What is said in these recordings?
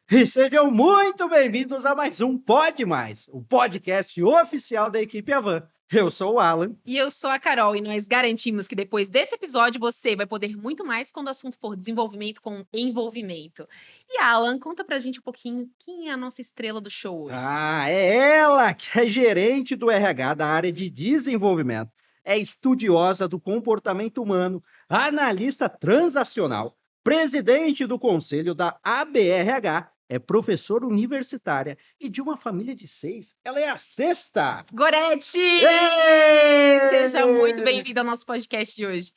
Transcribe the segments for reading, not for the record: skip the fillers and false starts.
E sejam muito bem-vindos a mais um Pode Mais, o podcast oficial da equipe Avan. Eu sou o Alan. E eu sou a Carol, e nós garantimos que depois desse episódio você vai poder muito mais quando o assunto for desenvolvimento com envolvimento. E Alan, conta pra gente um pouquinho quem é a nossa estrela do show hoje. É ela que é gerente do RH da área de desenvolvimento. É estudiosa do comportamento humano, analista transacional, presidente do conselho da ABRH, é professora universitária e de uma família de 6. Ela é a sexta! Gorete! Êêê! Seja muito bem-vinda ao nosso podcast de hoje.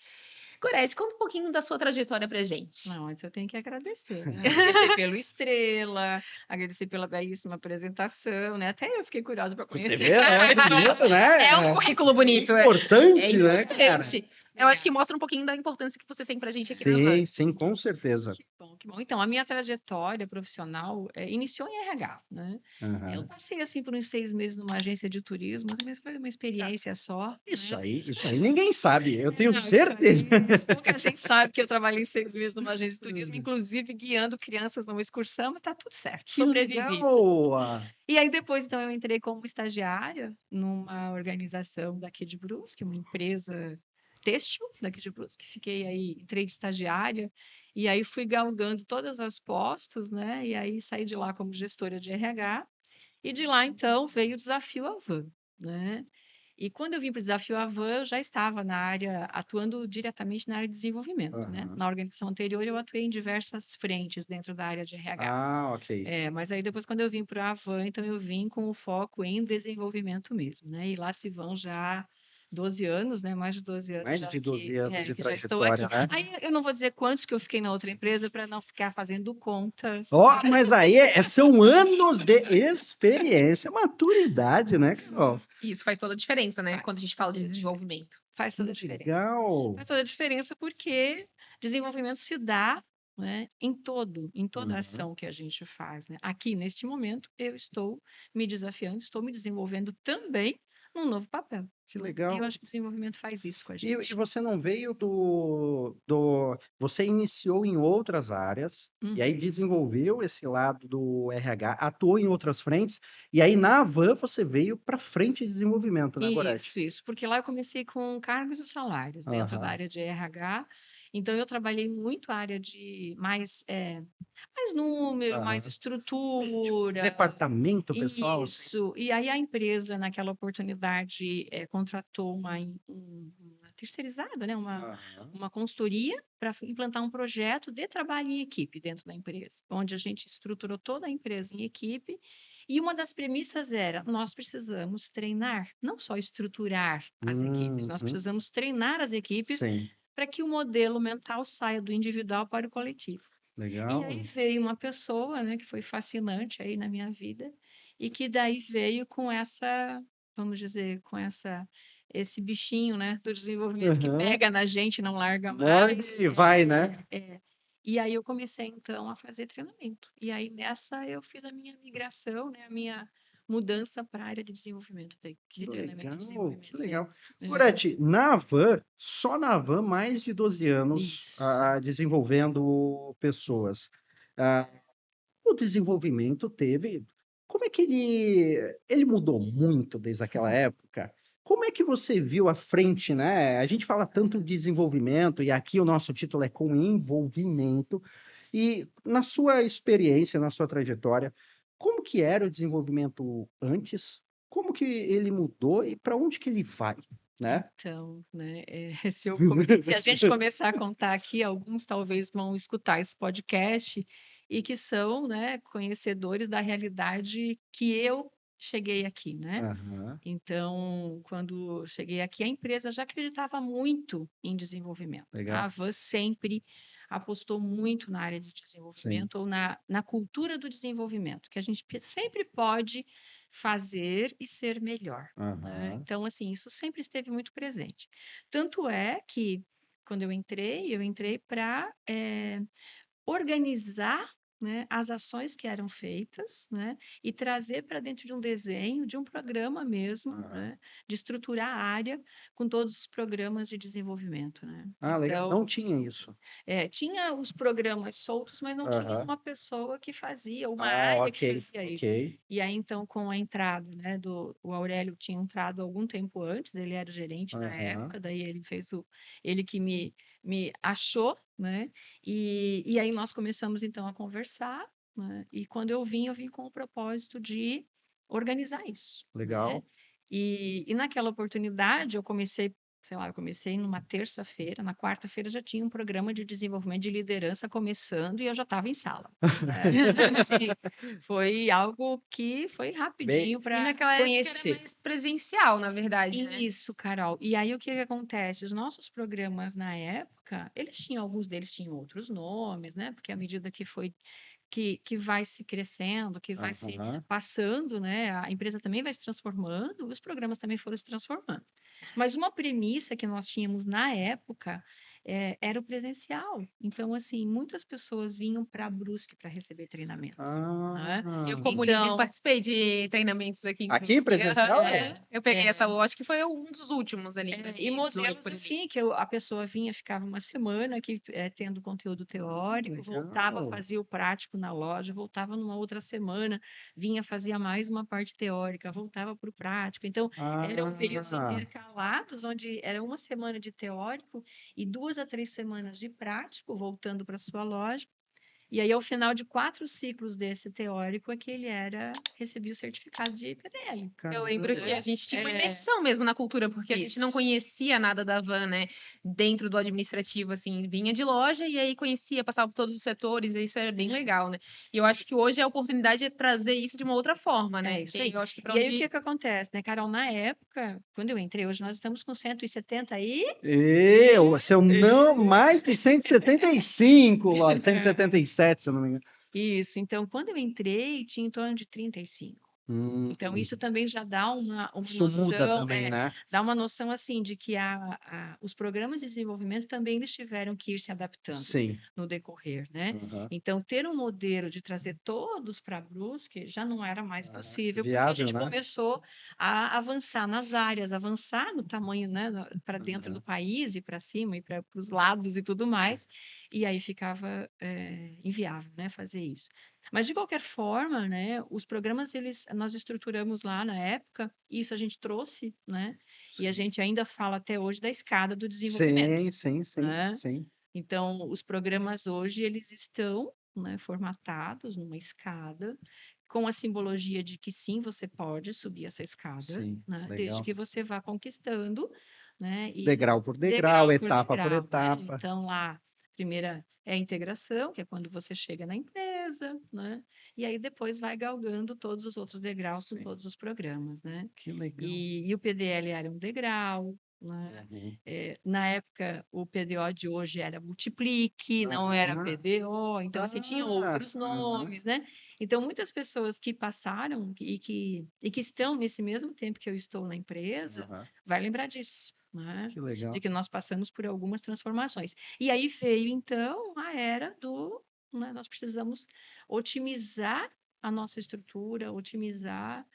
Gorete, conta um pouquinho da sua trajetória pra gente. Não, antes eu tenho que agradecer, né? Agradecer pelo Estrela, agradecer pela belíssima apresentação, né? Até eu fiquei curiosa para Você conhecer. vê, né? Bonito, né? É um currículo bonito. Importante, né, cara? Importante. Eu acho que mostra um pouquinho da importância que você tem pra gente aqui na Avan. Sim, sim, com certeza. Que bom, que bom. Então, a minha trajetória profissional iniciou em RH, né? Eu Aham. passei, assim, por uns 6 meses numa agência de turismo, mas foi uma experiência só, Isso né? aí ninguém sabe, eu tenho Não, isso certeza. aí, pouca gente sabe que eu trabalhei 6 meses numa agência de turismo, inclusive guiando crianças numa excursão, mas tá tudo certo, Que sobrevivi. legal! E aí depois, então, eu entrei como estagiária numa organização daqui de Brusque, uma empresa têxtil daqui de Brusque. Fiquei aí, entrei de estagiária, e aí fui galgando todas as postos, né? E aí saí de lá como gestora de RH, e de lá, então, veio o desafio Avan, né? E quando eu vim para o Desafio Avan, eu já estava na área, atuando diretamente na área de desenvolvimento, né? Aham. Na organização anterior, eu atuei em diversas frentes dentro da área de RH. Ah, ok. Mas aí depois, quando eu vim para o Avan, então eu vim com o foco em desenvolvimento mesmo, né? E lá se vão já 12 anos, né? Mais de 12 anos Mais já de 12 anos de que já estou aqui. trajetória, né? Aí eu não vou dizer quantos que eu fiquei na outra empresa para não ficar fazendo conta. Ó, mas aí são anos de experiência, maturidade, né, Carol? Isso faz toda a diferença, né? Faz, Quando a gente fala de faz toda a desenvolvimento. Faz Que toda a diferença. legal! Faz toda a diferença porque desenvolvimento se dá, né, em toda a Uhum. ação que a gente faz, né? Aqui, neste momento, eu estou me desafiando, estou me desenvolvendo também num novo papel, Que né? E legal. eu acho que o desenvolvimento faz isso com a E gente. você não veio Você iniciou em outras áreas, e aí Uhum. desenvolveu esse lado do RH, atuou em outras frentes, e aí na Avan você veio para frente de desenvolvimento, né, Gorete? Isso, porque lá eu comecei com cargos e salários dentro da Aham. área de RH, então eu trabalhei muito a área de mais número, mais Aham. estrutura. Departamento, pessoal, assim. Isso. E aí a empresa, naquela oportunidade, contratou uma terceirizada, né? Aham. Uma consultoria para implantar um projeto de trabalho em equipe dentro da empresa, onde a gente estruturou toda a empresa em equipe. E uma das premissas era: nós precisamos treinar, não só estruturar as equipes, nós Uhum. precisamos treinar as equipes Sim, para que o modelo mental saia do individual para o coletivo. E aí legal. veio uma pessoa, né, que foi fascinante aí na minha vida, e que daí veio com essa, vamos dizer, esse bichinho, né, do desenvolvimento que Aham. pega na gente e não larga Morde mais. e vai, né? E aí eu comecei então a fazer treinamento. E aí nessa eu fiz a minha migração, né, a minha mudança para a área de desenvolvimento, de Que treinamento legal, e que desenvolvimento. legal. É. Gorete, na Havan, só na Havan, mais de 12 anos Isso. desenvolvendo pessoas. Ah, o desenvolvimento teve. Como é que ele mudou muito desde aquela época? Como é que você viu à frente, né? A gente fala tanto de desenvolvimento, e aqui o nosso título é com envolvimento. E na sua experiência, na sua trajetória, como que era o desenvolvimento antes? Como que ele mudou e para onde que ele vai, né? Então, né, se a gente começar a contar aqui, alguns talvez vão escutar esse podcast e que são, né, conhecedores da realidade que eu cheguei aqui, né? Aham, Então, quando cheguei aqui, a empresa já acreditava muito em desenvolvimento. A legal. Avan sempre apostou muito na área de Sim. desenvolvimento ou na cultura do desenvolvimento, que a gente sempre pode fazer e ser melhor, né? Aham. Então, assim, isso sempre esteve muito presente. Tanto é que, quando eu entrei para organizar né, as ações que eram feitas, né, e trazer para dentro de um desenho, de um programa mesmo, né, de estruturar a área com todos os programas de desenvolvimento, né. Ah, legal. Então, Não tinha isso. tinha os programas soltos, mas não tinha Aham. uma pessoa que fazia, uma Ah, área que ok, fazia isso. ok. E aí, então, com a entrada, né, o Aurélio tinha entrado algum tempo antes, ele era o gerente na Aham. época, daí ele que me achou, né, e aí nós começamos, então, a conversar, né, e quando eu vim com o propósito de organizar isso, né. Legal. E naquela oportunidade eu comecei, sei lá, eu comecei numa terça-feira, na quarta-feira já tinha um programa de desenvolvimento de liderança começando e eu já estava em sala, né. Assim, foi algo que foi Bem, rapidinho E para naquela época era conhecer. mais presencial, na verdade, né? Isso, Carol. E aí o que que acontece? Os nossos programas na época, eles tinham, alguns deles tinham outros nomes, né? Porque à medida que vai se crescendo, que vai se aham. passando, né? A empresa também vai se transformando, os programas também foram se transformando. Mas uma premissa que nós tínhamos na época era o presencial. Então, assim, muitas pessoas vinham para a Brusque para receber treinamento, né? Eu, Ah, como líder, Então, participei de treinamentos aqui em aqui Brusque. Aham, presencial é, é? aham. Eu peguei essa, é, eu acho que foi um dos últimos ali, em e 2018, modelos por ali. assim, que a pessoa vinha, ficava uma semana aqui tendo conteúdo teórico, voltava, Legal. fazia o prático na loja, voltava numa outra semana, vinha, fazia mais uma parte teórica, voltava para o prático. Então, eram períodos Ah, intercalados, onde era uma semana de teórico e 2 a 3 semanas de prático, voltando para sua loja. E aí, ao final de 4 ciclos desse teórico, é que ele recebia o certificado de PDL. Eu lembro que a caramba. gente tinha uma É, imersão mesmo na cultura, porque a gente não isso. conhecia nada da van, né? Dentro do administrativo, assim, vinha de loja e aí conhecia, passava por todos os setores, e isso era bem legal, né? E eu acho que hoje a oportunidade é trazer isso de uma outra forma, né? É isso aí. Eu acho que para E aí o que onde que acontece, né, Carol? Na época, quando eu entrei, hoje nós estamos com 170 Se eu não, mais de 175, lá, 177, se eu não me engano. Isso. Então, quando eu entrei, tinha em torno de 35. Então, Hum, isso também já dá uma isso muda noção, também, né? dá uma noção assim de que os programas de desenvolvimento também eles tiveram que ir se adaptando Sim. no decorrer, né? Aham. Então, ter um modelo de trazer todos para a Brusque já não era mais possível, porque a Viável, gente né? começou a avançar nas áreas, avançar no tamanho, né, para dentro do Aham. país e para cima e para os lados e tudo mais, e aí ficava inviável, né, fazer isso. Mas de qualquer forma, né, os programas nós estruturamos lá na época, isso a gente trouxe, né, e a Sim. gente ainda fala até hoje da escada do desenvolvimento, Sim, sim, sim, né? sim, Então, os programas hoje eles estão, né, formatados numa escada com a simbologia de que sim, você pode subir essa escada, sim. né, desde Legal. que você vá conquistando, né, e Degrau por degrau, degrau por etapa por degrau, né? etapa. Então, lá, primeira é a integração, que é quando você chega na empresa, né? E aí depois vai galgando todos os outros degraus com Sim. todos os programas, né? Que legal. E o PDL era um degrau, né? Uhum. Na época, o PDO de hoje era Multiplique, não era Aham. PDO, então assim, tinha Ah, outros aham, nomes, né? Então, muitas pessoas que passaram e que estão nesse mesmo tempo que eu estou na empresa, aham. vai lembrar disso, né? Que De legal. que nós passamos por algumas transformações. E aí veio, então, a era né, nós precisamos otimizar a nossa estrutura, otimizar,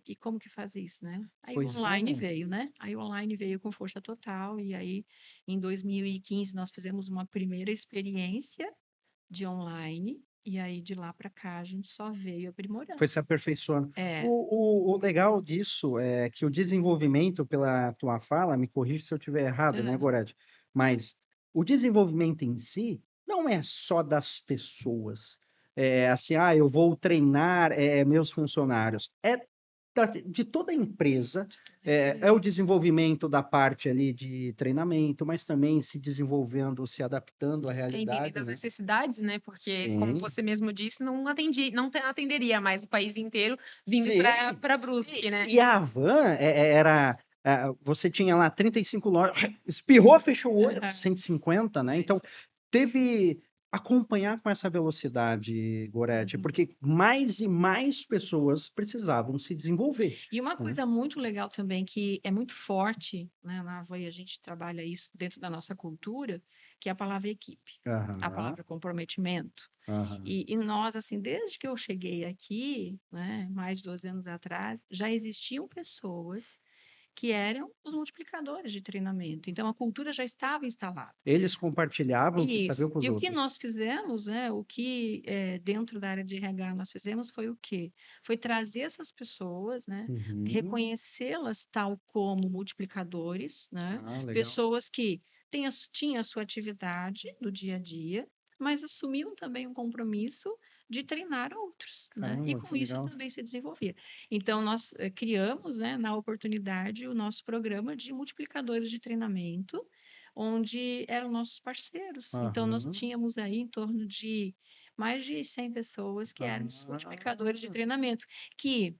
e como que faz isso, né? Aí o Pois online é. veio, né? Aí o online veio com força total, e aí em 2015 nós fizemos uma primeira experiência de online, e aí de lá para cá a gente só veio aprimorando. Foi se aperfeiçoando. É, O legal disso é que o desenvolvimento, pela tua fala, me corrija se eu estiver errado, né, aham, Gorete? Mas o desenvolvimento em si não é só das pessoas. É assim, eu vou treinar meus funcionários. É de toda a empresa. de toda a É o empresa. desenvolvimento da parte ali de treinamento, mas também se desenvolvendo, se adaptando à entendendo realidade, as né? necessidades, né? Porque, como Sim, você mesmo disse, atenderia mais o país inteiro vindo para sim. Brusque, né? E a Havan era. Você tinha lá 35 lojas, espirrou, fechou o olho, Aham, 150, né? é Então, isso aí. teve acompanhar com essa velocidade, Gorete, Uhum. porque mais e mais pessoas precisavam se desenvolver, E uma né? coisa muito legal também, que é muito forte, né, na Havaí, a gente trabalha isso dentro da nossa cultura, que é a palavra equipe, a Aham, palavra comprometimento. aham. E nós, assim, desde que eu cheguei aqui, né, mais de 12 anos atrás, já existiam pessoas que eram os multiplicadores de treinamento. Então, a cultura já estava instalada. Eles compartilhavam o que sabiam Isso. com os E o que outros. nós fizemos, né, o que dentro da área de RH nós fizemos foi o quê? Foi trazer essas pessoas, né, Uhum. reconhecê-las tal como multiplicadores, né, Ah, legal. pessoas que tinham a sua atividade do dia a dia, mas assumiam também um compromisso de treinar outros, né? E Caramba, com que isso legal. também se desenvolvia. Então, nós criamos, né, na oportunidade, o nosso programa de multiplicadores de treinamento, onde eram nossos parceiros. Então, nós Aham. tínhamos aí em torno de mais de 100 pessoas que eram esses multiplicadores de Ah, treinamento, que,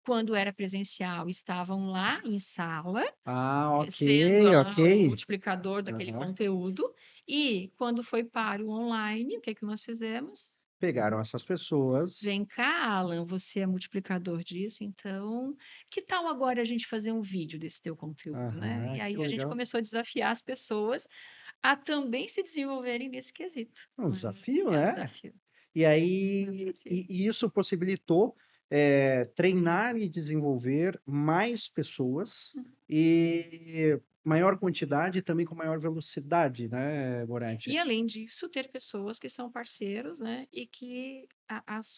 quando era presencial, estavam lá em sala, ok, sendo lá ok. o multiplicador daquele Aham. conteúdo, e quando foi para o online, o que é que nós fizemos? Pegaram essas pessoas. Vem cá, Alan, você é multiplicador disso, então que tal agora a gente fazer um vídeo desse teu conteúdo, né? E Aham, que aí a gente legal. começou a desafiar as pessoas a também se desenvolverem nesse quesito, É um né? desafio, É um né? desafio, E é um aí, desafio. e isso possibilitou treinar e desenvolver mais pessoas e maior quantidade e também com maior velocidade, né, Moretti? E além disso, ter pessoas que são parceiros, né? E que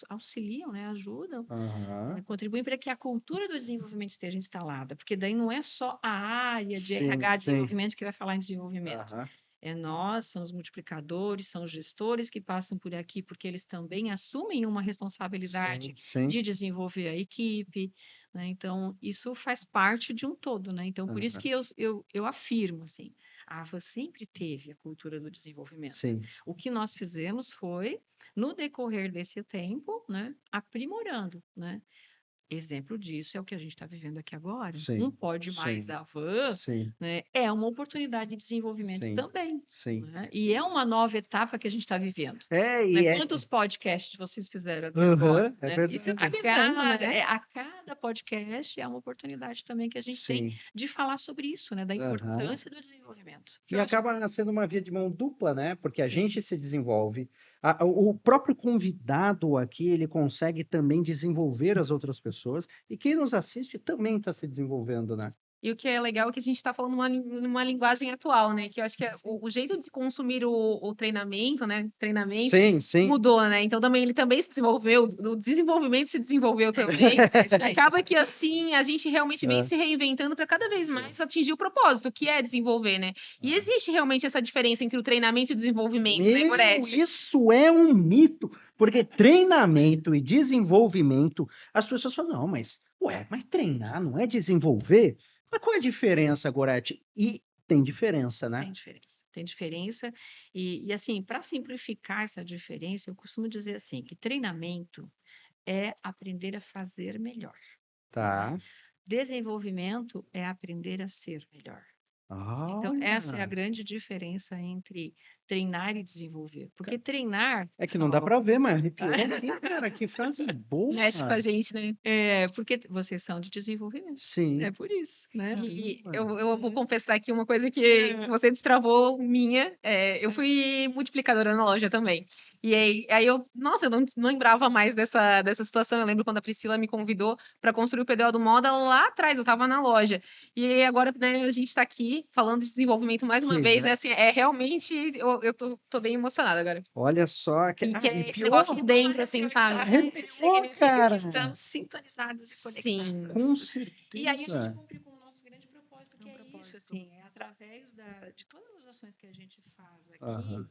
auxiliam, né? Ajudam, Aham. contribuem para que a cultura do desenvolvimento esteja instalada, porque daí não é só a área de Sim, RH sim. desenvolvimento que vai falar em desenvolvimento. Aham. É nós, são os multiplicadores, são os gestores que passam por aqui, porque eles também assumem uma responsabilidade Sim, sim. de desenvolver a equipe, né? Então, isso faz parte de um todo, né? Então, por isso Aham. que eu afirmo, assim, a AVA sempre teve a cultura do desenvolvimento. Sim, O que nós fizemos foi, no decorrer desse tempo, né, aprimorando, né? Exemplo disso é o que a gente está vivendo aqui agora. Um sim, Pode Mais sim, Avan, sim, né, é uma oportunidade de desenvolvimento sim, também, sim. né? E é uma nova etapa que a gente está vivendo, né? E Quantos podcasts vocês fizeram até agora, aham, é né? E verdade. sintonizando, né? A cada podcast é uma oportunidade também que a gente tem Sim, de falar sobre isso, né? Da aham. importância do desenvolvimento. Que E eu acho acaba sendo uma via de mão dupla, né? Porque a sim. gente se desenvolve, o próprio convidado aqui, ele consegue também desenvolver as outras pessoas, e quem nos assiste também está se desenvolvendo, né? E o que é legal é que a gente está falando numa linguagem atual, né? Que eu acho que o jeito de consumir o treinamento, né? Treinamento Sim, sim. mudou, né? Então também ele também se desenvolveu, o desenvolvimento se desenvolveu É isso também. aí, é isso aí. Acaba que assim a gente realmente vem É, se reinventando para cada vez sim. mais atingir o propósito, que é desenvolver, né? E É. existe realmente essa diferença entre o treinamento e o desenvolvimento, né, Meu, Gorete? isso é um mito, porque treinamento e desenvolvimento, as pessoas falam, não, mas treinar não é desenvolver? Mas qual é a diferença, Gorete? E tem diferença, né? Tem diferença. Tem diferença. E assim, para simplificar essa diferença, eu costumo dizer assim, que treinamento é aprender a fazer melhor, né? Tá. Desenvolvimento é aprender a ser melhor. Então, essa é a Olha, grande diferença entre treinar e desenvolver. Porque treinar, é que não dá ó, pra ver, mas arrepiou aqui, cara, que frase boa. Mexe com a gente, né? porque vocês são de desenvolvimento. É Sim. por isso, né? E Caramba. eu vou confessar aqui uma coisa que É. você destravou minha. Eu fui multiplicadora na loja também. E aí nossa, eu não lembrava mais dessa situação. Eu lembro quando a Priscila me convidou para construir o PDO do Moda lá atrás, eu estava na loja. E aí agora, né, a gente está aqui falando de desenvolvimento mais uma Pois vez. é. Assim, realmente, eu tô bem emocionada agora. Olha só, que E que é esse arrepiou. negócio de dentro, assim, sabe? Arrepiou, Significa cara. que estamos sintonizados e Sim. Com conectados. E aí a gente certeza. cumpre com o nosso grande propósito, que É um é isso, propósito. assim, é através de todas as ações que a gente faz aqui, Aham.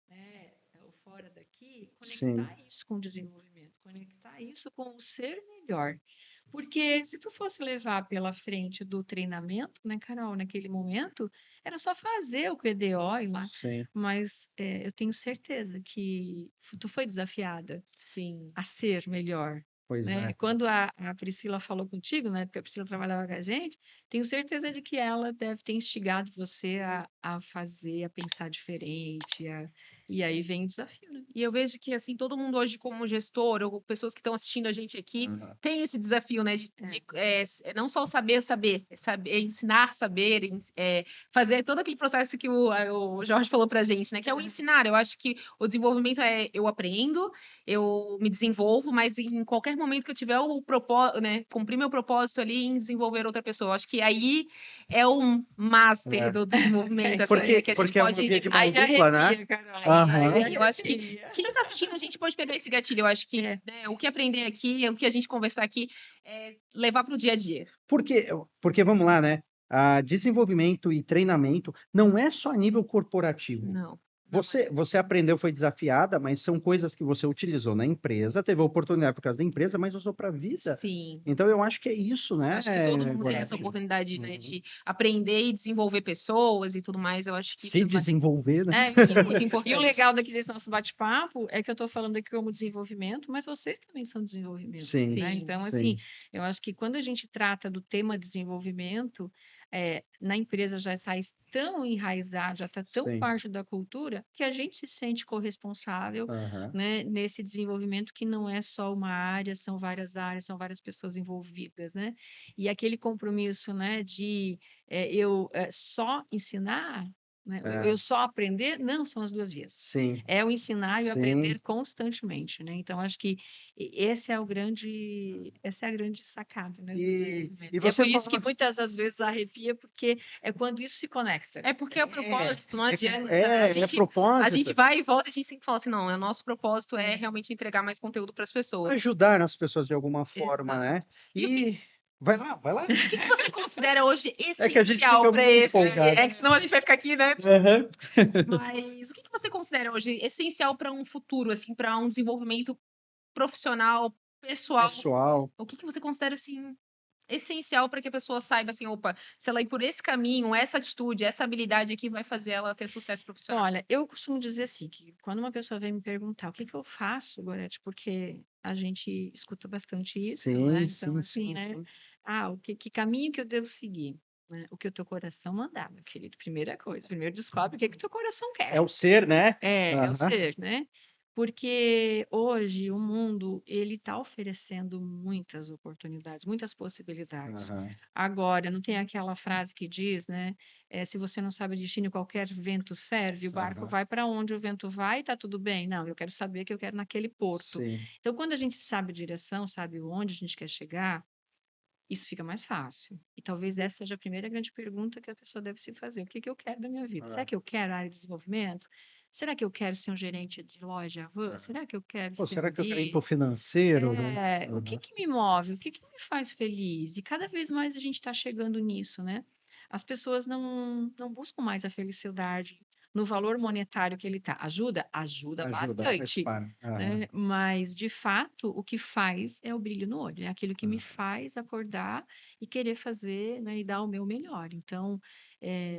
né, ou fora daqui, Sim. conectar isso com o desenvolvimento, conectar isso com o ser melhor. Porque se tu fosse levar pela frente do treinamento, né, Carol, naquele momento, era só fazer o PDO e lá. Sim. Mas eu tenho certeza que tu foi desafiada Sim. a ser melhor, Pois né? é. Quando a Priscila falou contigo, né? Porque a Priscila trabalhava com a gente, tenho certeza de que ela deve ter instigado você a fazer, a pensar diferente, E aí vem o desafio, né? E eu vejo que, assim, todo mundo hoje como gestor, ou pessoas que estão assistindo a gente aqui, tem esse desafio, né? Não só saber, ensinar saber, fazer todo aquele processo que o Jorge falou pra gente, né? Que é o ensinar. Eu acho que o desenvolvimento é eu aprendo, eu me desenvolvo, mas em qualquer momento que eu tiver o propósito, né? Cumprir meu propósito ali em desenvolver outra pessoa. Eu acho que aí é um master do desenvolvimento, assim, né? Que a gente Porque é uma pode. via de mão Aí dupla, né? arrepia, Carol. Aham. Eu acho que quem tá assistindo, a gente pode pegar esse gatilho. Eu acho que né, o que aprender aqui, o que a gente conversar aqui, é levar para o dia a dia. Porque vamos lá, né? Desenvolvimento e treinamento não é só a nível corporativo. Não. Você aprendeu, foi desafiada, mas são coisas que você utilizou na empresa, teve a oportunidade por causa da empresa, mas usou para a vida. Sim. Então, eu acho que é isso, né? Acho que todo mundo tem essa Gorete? oportunidade, né, de aprender e desenvolver pessoas e tudo mais. Eu acho que Se isso desenvolver, né? isso é muito E importante. o legal daqui desse nosso bate-papo é que eu estou falando aqui como desenvolvimento, mas vocês também são desenvolvimento, Sim, né? Sim, Então, sim. assim, eu acho que quando a gente trata do tema desenvolvimento, na empresa já está tão enraizado, já está tão Sim. parte da cultura, que a gente se sente corresponsável, Aham. né, nesse desenvolvimento que não é só uma área, são várias áreas, são várias pessoas envolvidas, né? E aquele compromisso, né, de eu só ensinar, né? Eu só aprender, não, são as duas vias. Sim. É o ensinar e o Sim. aprender constantemente, né? Então, acho que essa é a grande sacada, né, do desenvolvimento. E É você por isso que falou... muitas das vezes arrepia, porque é quando isso se conecta. É porque é o propósito, não adianta. É propósito. A gente vai e volta e a gente sempre fala assim, não, o nosso propósito é realmente entregar mais conteúdo para as pessoas. Ajudar as pessoas de alguma forma, Exato. né? E vai lá, vai lá. O que você considera hoje É que a gente essencial fica para muito esse? empolgado. É que senão a gente vai ficar aqui, né? Aham. Mas o que você considera hoje essencial para um futuro, assim, para um desenvolvimento profissional, pessoal? Pessoal. O que você considera assim essencial para que a pessoa saiba assim, opa, se ela ir por esse caminho, essa atitude, essa habilidade aqui vai fazer ela ter sucesso profissional? Olha, eu costumo dizer assim, que quando uma pessoa vem me perguntar o que eu faço, Gorete, porque a gente escuta bastante isso, né? Então, assim, né? Sim. Que caminho que eu devo seguir? Né? O que o teu coração mandar, meu querido. Primeira coisa. Primeiro descobre o que o teu coração quer. É o ser, né? É o Aham. ser, né? Porque hoje o mundo ele está oferecendo muitas oportunidades, muitas possibilidades. Aham. Agora, não tem aquela frase que diz, né? Se você não sabe o destino, qualquer vento serve, o barco Aham. vai para onde o vento vai, tá tudo bem. Não, eu quero saber que eu quero naquele porto. Sim. Então, quando a gente sabe a direção, sabe onde a gente quer chegar, isso fica mais fácil. E talvez essa seja a primeira grande pergunta que a pessoa deve se fazer. O que eu quero da minha vida? Será que eu quero a área de desenvolvimento? Será que eu quero ser um gerente de loja? Será que eu quero Pô, ser será um que eu quero ir guia? pro financeiro, né? O que me move? O que me faz feliz? E cada vez mais a gente está chegando nisso, né? As pessoas não buscam mais a felicidade no valor monetário que ele está. Ajuda? Ajuda Ajuda, faz bastante. parte. Aham. Né? Mas, de fato, o que faz é o brilho no olho, é aquilo que me faz acordar e querer fazer, né, e dar o meu melhor. Então,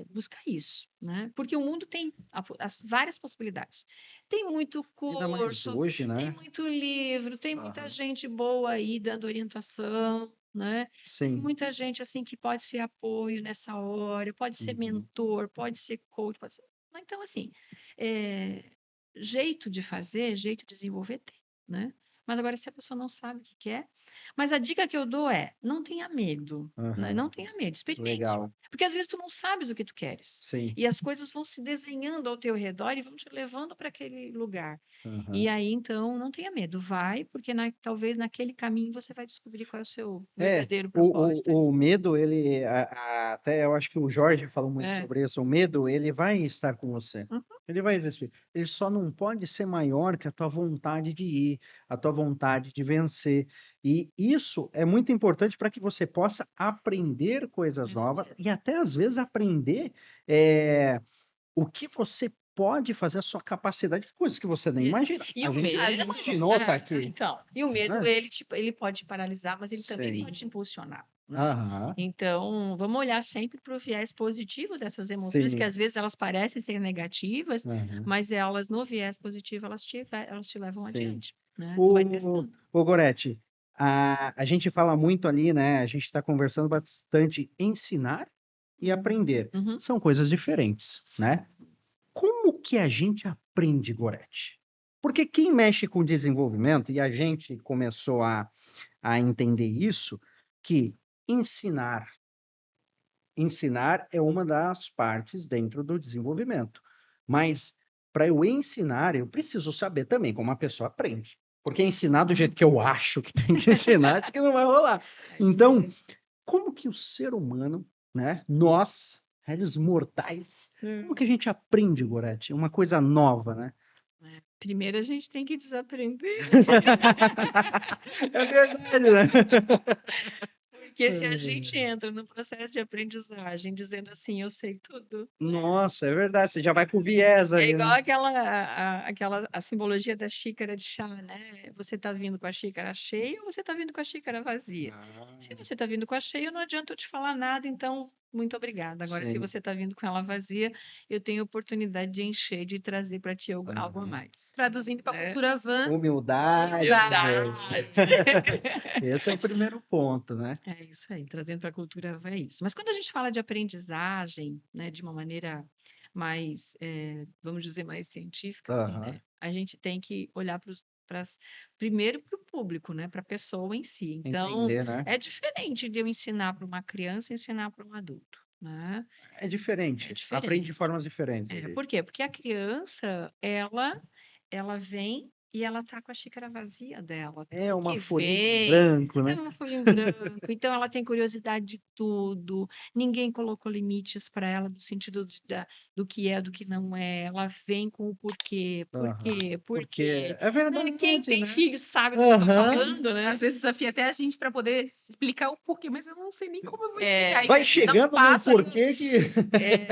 buscar isso, né? Porque o mundo tem as várias possibilidades. Tem muito Ainda mais curso, hoje, tem né? muito livro, tem muita Aham. gente boa aí dando orientação, né? Tem Sim. muita gente assim que pode ser apoio nessa hora, pode ser Uhum. mentor, pode ser coach, pode ser... Então, assim, jeito de fazer, jeito de desenvolver tem, né? Mas agora, se a pessoa não sabe o que quer... Mas a dica que eu dou é, não tenha medo, né? Aham. Não tenha medo, experimente. Legal. Porque às vezes tu não sabes o que tu queres. Sim. E as coisas vão se desenhando ao teu redor e vão te levando para aquele lugar. Aham. E aí, então, não tenha medo. Vai, porque talvez naquele caminho você vai descobrir qual é o seu verdadeiro propósito. O medo, ele, até eu acho que o Jorge falou muito É. sobre isso, o medo, ele vai estar com você, Uhum. ele vai existir, ele só não pode ser maior que a tua vontade de ir, a tua vontade de vencer, e isso é muito importante para que você possa aprender coisas Isso novas, mesmo. e até às vezes aprender o que você pode fazer, a sua capacidade, coisas que você nem Isso. imagina. E A o gente medo, imaginou tá aqui. então, e o medo, né? ele pode te paralisar, mas ele também Sim. pode te impulsionar, né? Aham. Então, vamos olhar sempre para o viés positivo dessas emoções, Sim. que às vezes elas parecem ser negativas, Aham. mas elas, no viés positivo, elas te levam Sim. adiante, né? Tu vai testando. Ô Gorete, a gente fala muito ali, né? A gente está conversando bastante ensinar e aprender. Uhum. São coisas diferentes, né? Como que a gente aprende aprende, Gorete? Porque quem mexe com desenvolvimento, e a gente começou a entender isso, que ensinar, ensinar é uma das partes dentro do desenvolvimento. Mas para eu ensinar, eu preciso saber também como a pessoa aprende. Porque ensinar do jeito que eu acho que tem que ensinar, acho que não vai rolar. É isso Então, mesmo. como que o ser humano, né, nós, réis mortais, como que a gente aprende, Gorete? Uma coisa nova, né? Primeiro a gente tem que desaprender, É verdade, né? porque se a gente entra no processo de aprendizagem dizendo assim, eu sei tudo, Nossa, é verdade. Você já vai com viés é ali, igual né? a simbologia da xícara de chá, né? Você está vindo com a xícara cheia ou você está vindo com a xícara vazia? Se você está vindo com a cheia, não adianta eu te falar nada, então muito obrigada. Agora, se Sim. você está vindo com ela vazia, eu tenho a oportunidade de encher, de trazer para ti algo a mais. Traduzindo para a É. cultura van, Humildade. Esse é o primeiro ponto, né? É isso aí, trazendo para a cultura é isso. Mas quando a gente fala de aprendizagem, né, de uma maneira mais, vamos dizer, mais científica, assim, Aham. né, a gente tem que olhar primeiro para o público, né, para a pessoa em si. Então, Entender, né? é diferente de eu ensinar para uma criança e ensinar para um adulto, né? É diferente. É diferente. Aprende de formas diferentes É, ali. por quê? Porque a criança, ela vem e ela tá com a xícara vazia dela. É Tudo uma que folhinha em vem branco, é né? uma folha em branco. Então ela tem curiosidade de tudo. Ninguém colocou limites para ela no sentido do que é, do que não é. Ela vem com o porquê. Por Aham. quê? Por Porque quê? é Né? verdade, Quem tem né? filho sabe do que eu tô Aham. falando, né? às vezes desafia até a gente para poder explicar o porquê, mas eu não sei nem como eu vou explicar. E Vai dá um chegando no passo ali, porquê que...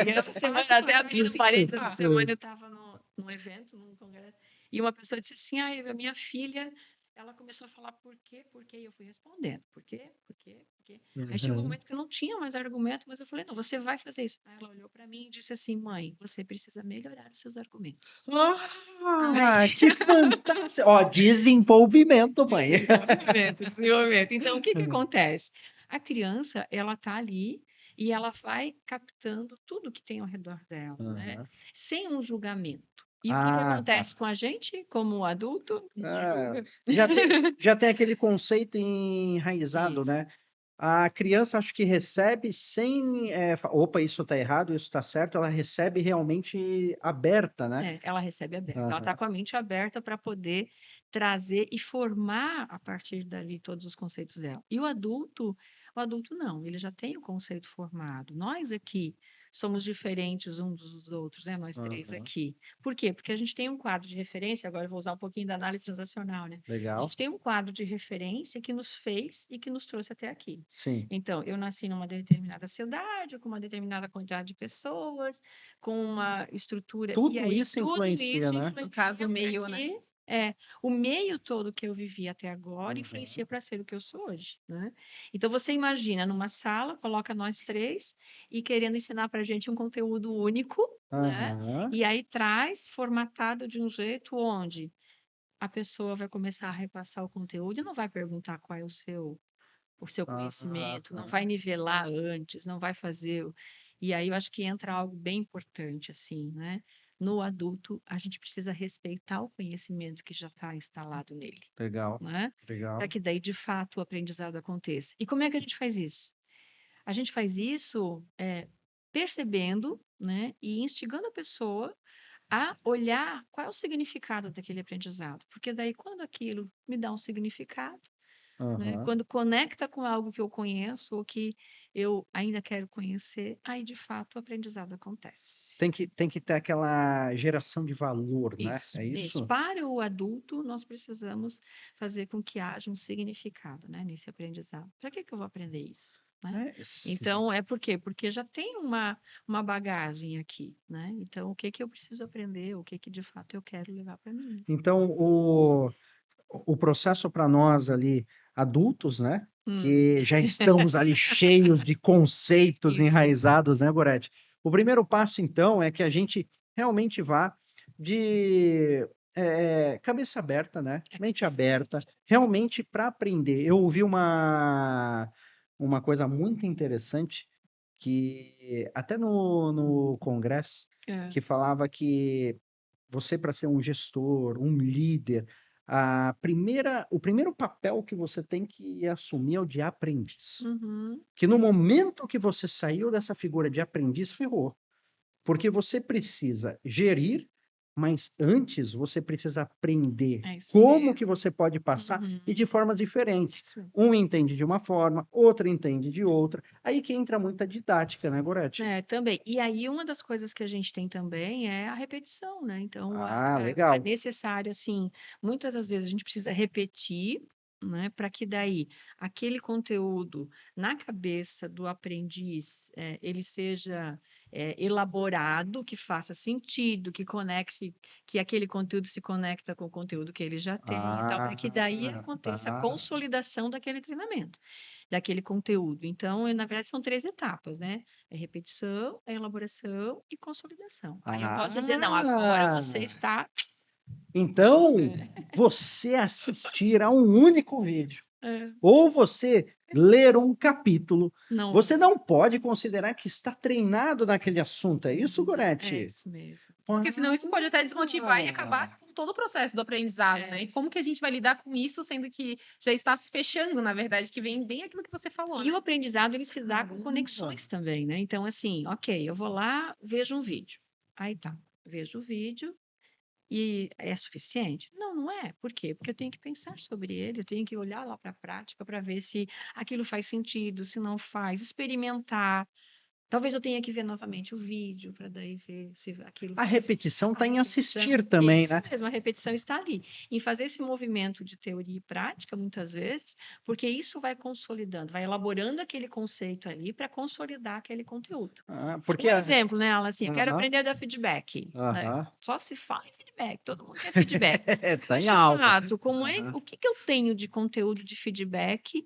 E essa semana, passo até para abrindo conseguir parênteses, essa explicar. semana eu estava num evento, num congresso, e uma pessoa disse assim, a minha filha, ela começou a falar por quê, e eu fui respondendo, por quê, por quê, por quê. Aí chegou um Uhum. momento que eu não tinha mais argumento, mas eu falei, não, você vai fazer isso. Aí ela olhou para mim e disse assim, mãe, você precisa melhorar os seus argumentos. Ah, que fantástico! Ó, desenvolvimento, mãe. Desenvolvimento. Então, o que que acontece? A criança, ela tá ali e ela vai captando tudo que tem ao redor dela, né? Aham. Sem um julgamento. E o que que Ah, tá. acontece com a gente, como adulto? Ah, Julga. já tem aquele conceito enraizado, Isso. né? A criança acho que recebe sem, opa, isso está errado, isso está certo, ela recebe realmente aberta, né? Ela recebe aberta. Ela está Aham. com a mente aberta para poder trazer e formar a partir dali todos os conceitos dela. E o adulto não, ele já tem o conceito formado. Nós aqui somos diferentes uns dos outros, né? Nós três Aham. aqui. Por quê? Porque a gente tem um quadro de referência, agora eu vou usar um pouquinho da análise transacional, né? A Legal. gente tem um quadro de referência que nos fez e que nos trouxe até aqui. Sim. Então, eu nasci numa determinada cidade, com uma determinada quantidade de pessoas, com uma estrutura. E Tudo aí, isso tudo influencia, isso né? influencia No caso, o para meio, né? que o meio todo que eu vivi até agora Uhum. influencia para ser o que eu sou hoje, né? Então, você imagina numa sala, coloca nós três e querendo ensinar para a gente um conteúdo único, né? Aham. E aí traz formatado de um jeito onde a pessoa vai começar a repassar o conteúdo e não vai perguntar qual é o seu conhecimento, não Aham. vai nivelar antes, não vai fazer. E aí eu acho que entra algo bem importante, assim, né? No adulto, a gente precisa respeitar o conhecimento que já está instalado nele, Legal, né? legal. Para que daí, de fato, o aprendizado aconteça. E como é que a gente faz isso? A gente faz isso percebendo, né? E instigando a pessoa a olhar qual é o significado daquele aprendizado. Porque daí, quando aquilo me dá um significado, né? Aham. Quando conecta com algo que eu conheço ou que eu ainda quero conhecer, aí de fato o aprendizado acontece. Tem que ter aquela geração de valor, né? Isso, É isso. isso? Para o adulto, nós precisamos fazer com que haja um significado, né, nesse aprendizado. Para que que eu vou aprender isso? Né? Sim. Então, é por quê? Porque já tem uma bagagem aqui, né? Então, o que que eu preciso aprender? O que que de fato eu quero levar para mim? Então, o processo para nós ali, adultos, né? Que já estamos ali cheios de conceitos Isso. enraizados, né, Gorete? O primeiro passo, então, é que a gente realmente vá de cabeça aberta, né? Mente aberta, realmente para aprender. Eu ouvi uma coisa muito interessante que até no congresso, É. que falava que você para ser um gestor, um líder, o primeiro papel que você tem que assumir é o de aprendiz. Uhum. Que no momento que você saiu dessa figura de aprendiz, ferrou. Porque você precisa gerir, mas antes você precisa aprender É isso como que mesmo. você pode passar Uhum. e de formas diferentes. Isso. Um entende de uma forma, outro entende de outra. Aí que entra muita didática, né, Gorete? É, também. E aí, uma das coisas que a gente tem também é a repetição, né? Então, é Legal. necessário, assim, muitas das vezes a gente precisa repetir, né? Para que daí aquele conteúdo na cabeça do aprendiz ele seja elaborado, que faça sentido, que conecte, que aquele conteúdo se conecta com o conteúdo que ele já tem e tal, para que daí aconteça a Tá. consolidação daquele treinamento, daquele conteúdo. Então, na verdade, são 3 etapas, né? É repetição, é elaboração e consolidação. Aí eu posso dizer, não, agora você está. Então, você assistir a um único vídeo, ou você ler um capítulo, Não, você não pode considerar que está treinado naquele assunto. É isso, é Gorete? isso mesmo. Porque senão isso pode até desmotivar e acabar com todo o processo do aprendizado, né? E como que a gente vai lidar com isso, sendo que já está se fechando, na verdade, que vem bem aquilo que você falou, E né? o aprendizado, ele se dá com conexões também, né? Então, assim, ok, eu vou lá, vejo um vídeo. Aí tá, vejo o vídeo e é suficiente? Não, não é. Por quê? Porque eu tenho que pensar sobre ele, eu tenho que olhar lá para a prática para ver se aquilo faz sentido, se não faz, experimentar. Talvez eu tenha que ver novamente o vídeo para daí ver se aquilo A faz repetição a está em repetição. assistir também, Isso né? mesmo, a repetição está ali. Em fazer esse movimento de teoria e prática, muitas vezes, porque isso vai consolidando, vai elaborando aquele conceito ali para consolidar aquele conteúdo. Porque Um exemplo, né, Alan, assim, eu quero Aham. aprender a dar feedback. Né? Aham. Só se fala em feedback, todo mundo quer feedback. Tá Mas, em de alta. fato, Aham. o que eu tenho de conteúdo de feedback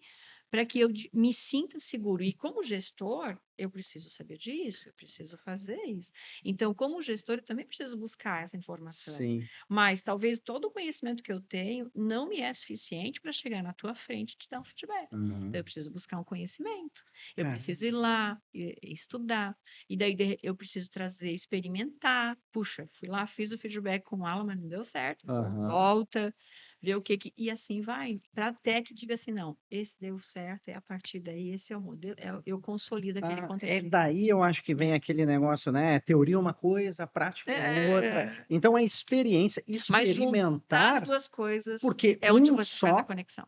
para que eu me sinta seguro? E como gestor, eu preciso saber disso, eu preciso fazer isso. Então, como gestor, eu também preciso buscar essa informação. Sim. Mas talvez todo o conhecimento que eu tenho não me é suficiente para chegar na tua frente e te dar um feedback. Uhum. Então, eu preciso buscar um conhecimento. Eu É. preciso ir lá e estudar. E daí eu preciso trazer, experimentar. Puxa, fui lá, fiz o feedback com o Alan, mas não deu certo. Aham. Volta, ver o que que... E assim vai. Para até que diga assim, não, esse deu certo, é a partir daí, esse é o modelo, eu consolido aquele É conteúdo. daí eu acho que vem aquele negócio, né? Teoria é uma coisa, prática é outra. Então a experiência, Mas juntar as experimentar, duas coisas porque é onde um você faz a só, conexão.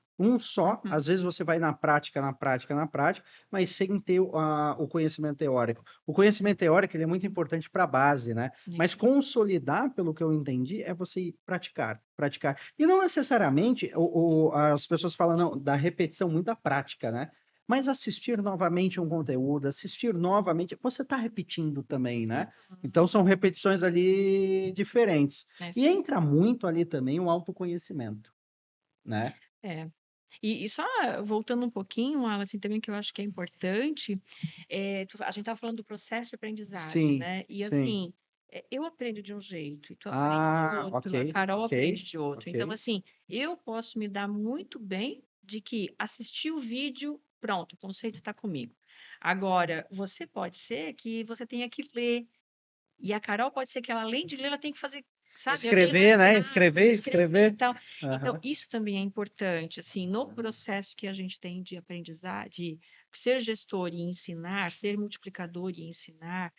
às vezes você vai na prática, mas sem ter o conhecimento teórico. O conhecimento teórico ele é muito importante para a base, né? Mas consolidar, pelo que eu entendi, é você praticar. E não necessariamente as pessoas falam não, da repetição muito da prática, né? Mas assistir novamente um conteúdo, assistir novamente, você está repetindo também, né? Então são repetições ali diferentes. E entra muito ali também o autoconhecimento, né? E só voltando um pouquinho, Alan, assim, também que eu acho que é importante, a gente estava falando do processo de aprendizagem, Sim, né? E sim. assim, eu aprendo de um jeito, e tu aprende de outro, a Carol aprende de outro. Então, assim, eu posso me dar muito bem de que assistir o vídeo, pronto, o conceito está comigo. Agora, você pode ser que você tenha que ler, e a Carol pode ser que ela, além de ler, ela tem que fazer, sabe? Escrever, né? Escrever. E tal. Então, isso também é importante, assim, no processo que a gente tem de aprendizagem, de ser gestor e ensinar, ser multiplicador e ensinar,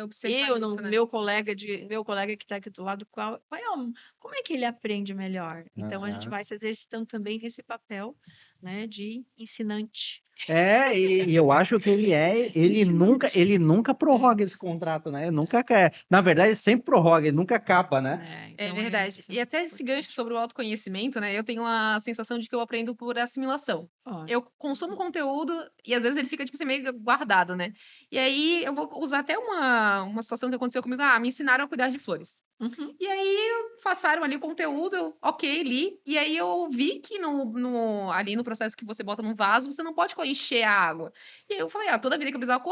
observar isso, né? meu colega que está aqui do lado, como é que ele aprende melhor? Então, a gente vai se exercitando também nesse papel, né, de ensinante. E eu acho que ele nunca prorroga esse contrato, né? Ele nunca quer. Na verdade, ele sempre prorroga, ele nunca acaba, né? É verdade. E até esse gancho sobre o autoconhecimento, né? Eu tenho a sensação de que eu aprendo por assimilação. Eu consumo conteúdo e às vezes ele fica, tipo assim, meio guardado, né? E aí eu vou usar até uma situação que aconteceu comigo. Me ensinaram a cuidar de flores. E aí passaram ali o conteúdo, ok, li. E aí eu vi que ali no processo que você bota num vaso, você não pode encher a água. E aí eu falei, toda vida que eu precisava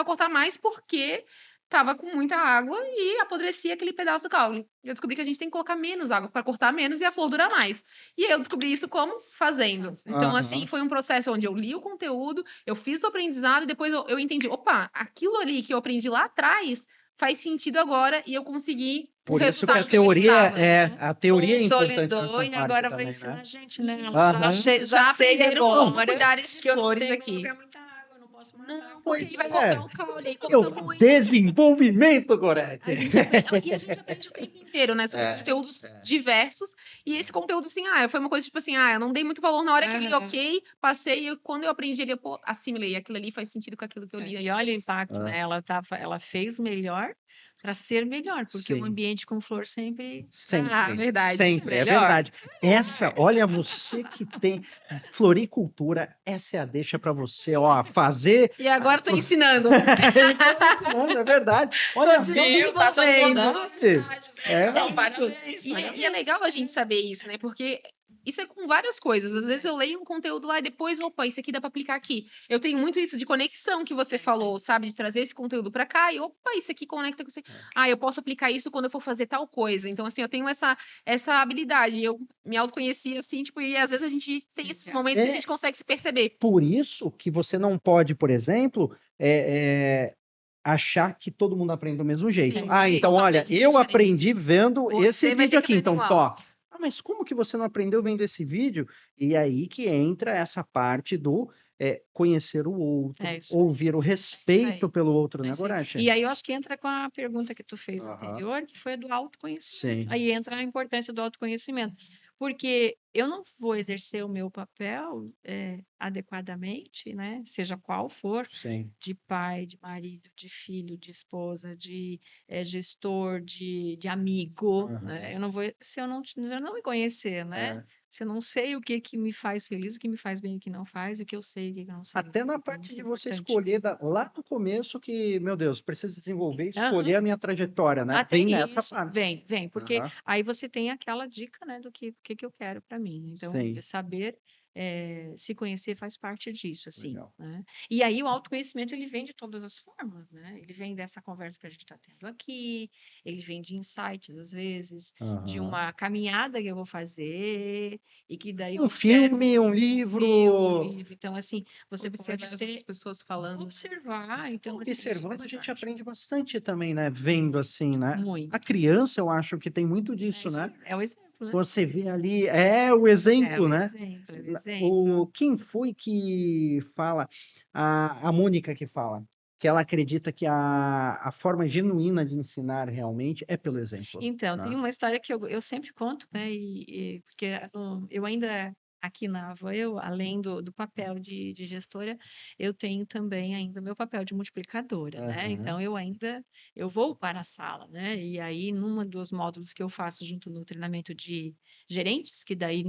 cortar mais porque tava com muita água e apodrecia aquele pedaço do caule. Eu descobri que a gente tem que colocar menos água para cortar menos e a flor durar mais. E eu descobri isso como fazendo. Então, assim, foi um processo onde eu li o conteúdo, eu fiz o aprendizado e depois eu entendi, opa, aquilo ali que eu aprendi lá atrás faz sentido agora e eu consegui Por isso que a resultado que eu teoria precisava. a teoria é importante Consolidou nessa e parte agora vai também, ensinar né? a gente, né? Aham. Já sei aprenderam como agora cuidar de que eu não flores tenho que aqui. colocar muita água, eu não posso matar. Não, porque Pois aí vai é. cortar o caule, aí E corta o muito. desenvolvimento, Gorete. E a gente aprende o tempo inteiro, né? Sobre É, conteúdos diversos. E esse conteúdo, assim, foi uma coisa tipo assim, eu não dei muito valor na hora que eu li, Aham. ok, passei, e quando eu aprendi ali, eu assimilei. Aquilo ali faz sentido com aquilo que eu li. E olha o impacto, Ah. né? Ela fez melhor para ser melhor, porque um Sim. ambiente com flor sempre Sempre, verdade. sempre, é melhor. verdade. Olha, você que tem floricultura, essa é a deixa para você, ó, fazer. E agora tô ensinando. É verdade. Olha, Tô só, desenvolvendo. É. Isso. E é legal a gente saber isso, né? Porque isso é com várias coisas. Às vezes eu leio um conteúdo lá e depois, opa, isso aqui dá para aplicar aqui. Eu tenho muito isso de conexão que você falou, sabe? De trazer esse conteúdo para cá e, opa, isso aqui conecta com você. Eu posso aplicar isso quando eu for fazer tal coisa. Então, assim, eu tenho essa habilidade. Eu me autoconheci assim, tipo, e às vezes a gente tem esses momentos que a gente consegue se perceber. Por isso que você não pode, por exemplo, achar que todo mundo aprende do mesmo jeito. Sim, Então, olha, totalmente eu diferente. aprendi vendo Você esse vai ter vídeo que aqui, aprender então, igual. mas como que você não aprendeu vendo esse vídeo? E aí que entra essa parte do conhecer o outro, É isso. ouvir o respeito pelo outro, né, Isso aí. Gorete? E aí eu acho que entra com a pergunta que tu fez Aham. anterior, que foi a do autoconhecimento. Sim. Aí entra a importância do autoconhecimento. Porque eu não vou exercer o meu papel adequadamente, né? Seja qual for, Sim. de pai, de marido, de filho, de esposa, de gestor, de amigo, Aham. né? Eu não vou, se eu não me conhecer, né? É. Se eu não sei o que me faz feliz, o que me faz bem e o que não faz, o que eu sei e o que eu não sei. Até na Então, parte isso de é você importante. escolher lá no começo que, meu Deus, preciso desenvolver, Aham. escolher a minha trajetória, né? Até Vem nessa isso, parte. vem, porque Aham. aí você tem aquela dica, né, do que eu quero para mim. Então, Sim. saber se conhecer faz parte disso, assim, Legal. né? E aí o autoconhecimento ele vem de todas as formas, né? Ele vem dessa conversa que a gente está tendo aqui, ele vem de insights às vezes, de Aham. uma caminhada que eu vou fazer e que daí eu Um observo filme, um um livro. livro. Então, assim, você Observar pode as outras pessoas falando. observar. Então, assim, isso Observando, faz a gente parte. aprende bastante também, né? Vendo assim, né? Muito. A criança, eu acho que tem muito disso, Isso né? é o exemplo, né? Você vê ali, o exemplo, né? É o exemplo. Quem foi que fala? A Mônica que fala. Que ela acredita que a forma genuína de ensinar realmente é pelo exemplo. Então, Né? tem uma história que eu sempre conto, né? Porque eu ainda, aqui na Avó, além do papel de gestora, eu tenho também ainda o meu papel de multiplicadora, né? Aham. Então, eu vou para a sala, né? E aí, numa dos módulos que eu faço junto no treinamento de gerentes, que daí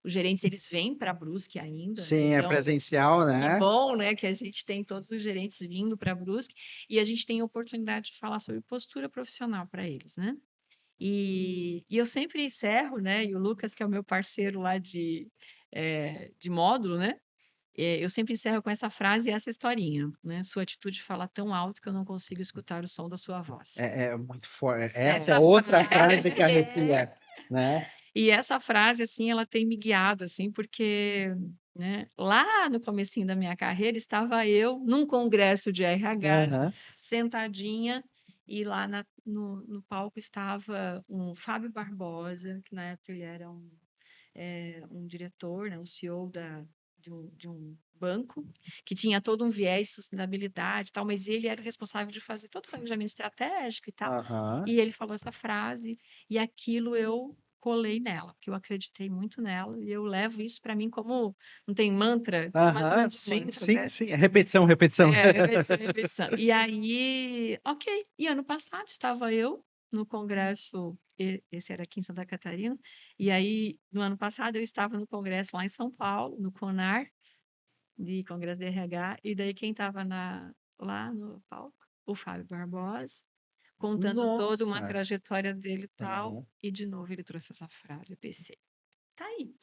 os gerentes eles vêm para a Brusque ainda, né? Sim, é Então, presencial, que né? bom, né, que a gente tem todos os gerentes vindo para a Brusque e a gente tem a oportunidade de falar sobre postura profissional para eles, né? E eu sempre encerro, né? E o Lucas, que é o meu parceiro lá de módulo, né? Eu sempre encerro com essa frase e essa historinha, né? Sua atitude fala tão alto que eu não consigo escutar o som da sua voz. É muito forte. Essa Essa é outra frase frase que arrepia, né? E essa frase, assim, ela tem me guiado, assim, porque, né, lá no comecinho da minha carreira estava eu num congresso de RH, Aham. sentadinha, e lá no palco estava um Fábio Barbosa, que na época ele era um diretor, né, um CEO de um banco, que tinha todo um viés de sustentabilidade e tal, mas ele era o responsável de fazer todo o planejamento estratégico e tal. Aham. E ele falou essa frase, e aquilo eu colei nela, porque eu acreditei muito nela, e eu levo isso para mim como, não tem mantra, mais ou Aham, menos sim, mantra, sim, né? sim. Repetição, repetição. Repetição, repetição. E aí, ok. E ano passado estava eu no congresso, esse era aqui em Santa Catarina, e aí no ano passado eu estava no congresso lá em São Paulo, no CONAR, de Congresso de RH, e daí quem estava lá no palco? O Fábio Barbosa, contando toda uma Nossa. trajetória dele e tal, Aham. e de novo ele trouxe essa frase, eu pensei, tá aí,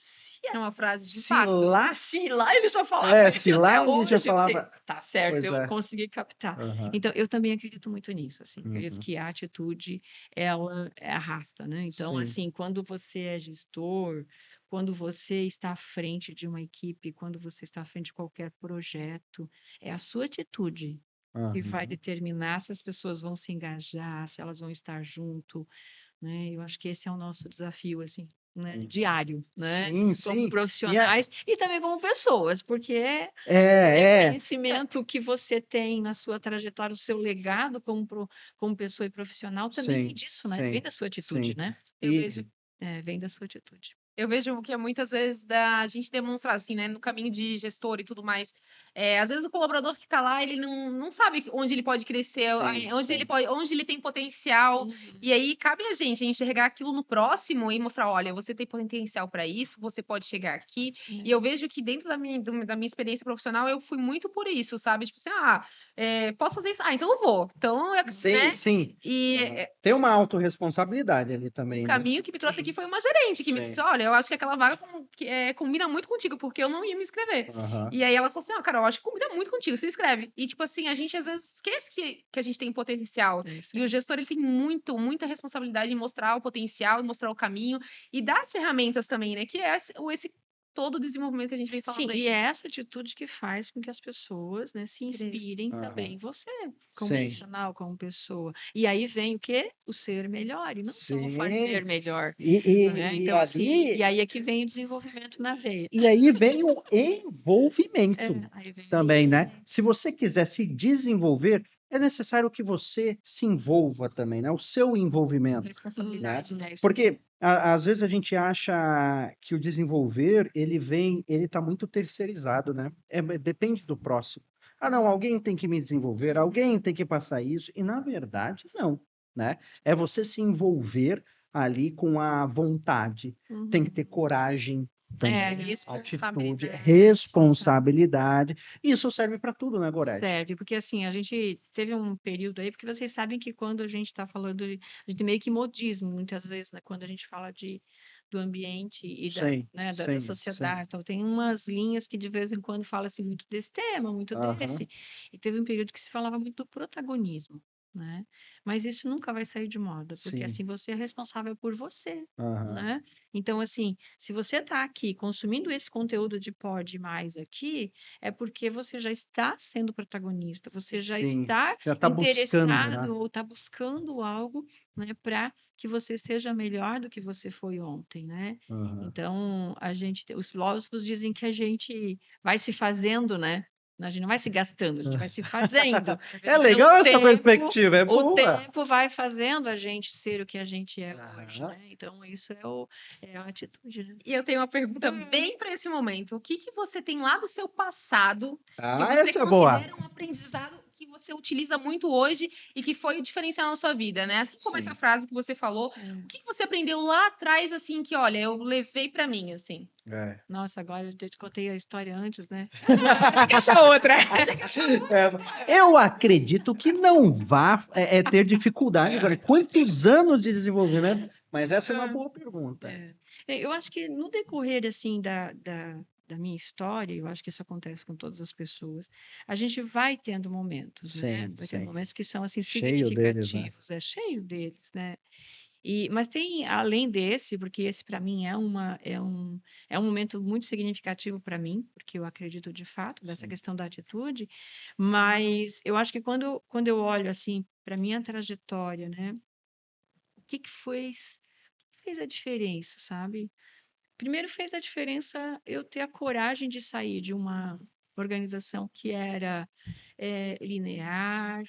É uma frase de Se impacto. lá, se lá ele já falava isso se até lá ele hoje, já eu pensei, falava. tá certo, Pois eu é. consegui captar. Aham. Então, eu também acredito muito nisso, assim, acredito Uhum. que a atitude, ela arrasta, né? Então, Sim. assim, quando você é gestor, quando você está à frente de uma equipe, quando você está à frente de qualquer projeto, é a sua atitude que vai Aham. determinar se as pessoas vão se engajar, se elas vão estar junto, né? Eu acho que esse é o nosso desafio, assim, né? Diário, né? Sim, Como sim. E é, profissionais e também como pessoas, porque o é, reconhecimento que você tem na sua trajetória, o seu legado como pessoa e profissional também vem sim, disso, né? Vem sim, da sua atitude, sim. né? Eu E, vejo Vem da sua atitude. Eu vejo que é muitas vezes da gente demonstrar, assim, né, no caminho de gestor e tudo mais. Às vezes o colaborador que está lá, ele não sabe onde ele pode crescer, sim, onde ele sim. pode, onde ele tem potencial. Uhum. E aí cabe a gente enxergar aquilo no próximo e mostrar, olha, você tem potencial para isso, você pode chegar aqui. E eu vejo que dentro da minha experiência profissional, eu fui muito por isso, sabe? Tipo assim, posso fazer isso? Ah, então eu vou. Então, Sim, né? sim. E Aham. Tem uma autorresponsabilidade ali o também, né? caminho que me trouxe aqui Sim. foi uma gerente que me disse: Sim. Olha, eu acho que aquela vaga combina muito contigo, porque eu não ia me inscrever. Aham. E aí ela falou assim: Ó, Carol, eu acho que combina muito contigo, se inscreve. E, tipo assim, a gente às vezes esquece que a gente tem potencial. É isso E o aí. gestor ele tem muita responsabilidade em mostrar o potencial, em mostrar o caminho e dar as ferramentas também, né? Que é esse todo o desenvolvimento que a gente vem falando Sim, aí. e é essa atitude que faz com que as pessoas, né, se Cresça. inspirem Aham. também em você, como Sim. profissional, como pessoa. E aí vem o quê? O ser melhor, e não só o fazer Sim. melhor, E, né? e Então, assim, ali, e aí é que vem o desenvolvimento na veia. e aí vem o envolvimento Aí vem também, né? Sim. Se você quiser se desenvolver, é necessário que você se envolva também, né? O seu envolvimento, né? Responsabilidade, né? é isso aí. Porque às vezes a gente acha que o desenvolver, ele está muito terceirizado, né? Depende do próximo. Ah, não, alguém tem que me desenvolver, alguém tem que passar isso, e na verdade, não, né? É você se envolver ali com a vontade, tem que ter coragem também, atitude, responsabilidade. Isso serve para tudo, né, Gorete? Serve, porque assim, a gente teve um período aí, porque vocês sabem que quando a gente está falando, a gente tem meio que modismo, muitas vezes, né, quando a gente fala do ambiente e Sim, da sim, sim. sociedade. Então, tem umas linhas que de vez em quando fala-se muito desse tema, muito Aham, desse. E teve um período que se falava muito do protagonismo, né? Mas isso nunca vai sair de moda, porque sim. assim, você é responsável por você, Aham. né? Então, assim, se você está aqui consumindo esse conteúdo de Pode Mais aqui, é porque você já está sendo protagonista, você já Sim, está já está buscando, né? interessado ou está buscando algo, né, para que você seja melhor do que você foi ontem, né? Aham. Então, os filósofos dizem que a gente vai se fazendo, né? A gente não vai se gastando, a gente vai se fazendo. É legal essa tempo- perspectiva, é O boa. tempo vai fazendo a gente ser o que a gente é hoje, Aham. né? Então, isso é a atitude, né? E eu tenho uma pergunta bem para esse momento. O que você tem lá do seu passado que você Essa é boa. considera um aprendizado que você utiliza muito hoje e que foi o diferencial na sua vida, né? Assim como Sim. essa frase que você falou, o que você aprendeu lá atrás, assim, que, olha, eu levei para mim, assim? É. Nossa, agora eu te contei a história antes, né? Tem que achar outra. Eu acredito que não vá ter dificuldade agora. Quantos anos de desenvolvimento? Mas essa é uma boa pergunta. Eu acho que no decorrer, assim, da minha história, eu acho que isso acontece com todas as pessoas, a gente vai tendo momentos, né? Sim, Vai tendo sim. momentos que são, assim, Cheio deles, né? significativos, é cheio deles, né? Mas tem, além desse, porque esse para mim é um momento muito significativo para mim, porque eu acredito de fato nessa Sim. questão da atitude, mas eu acho que quando eu olho assim para minha trajetória, né, o que fez a diferença, sabe? Primeiro fez a diferença eu ter a coragem de sair de uma organização que era linear,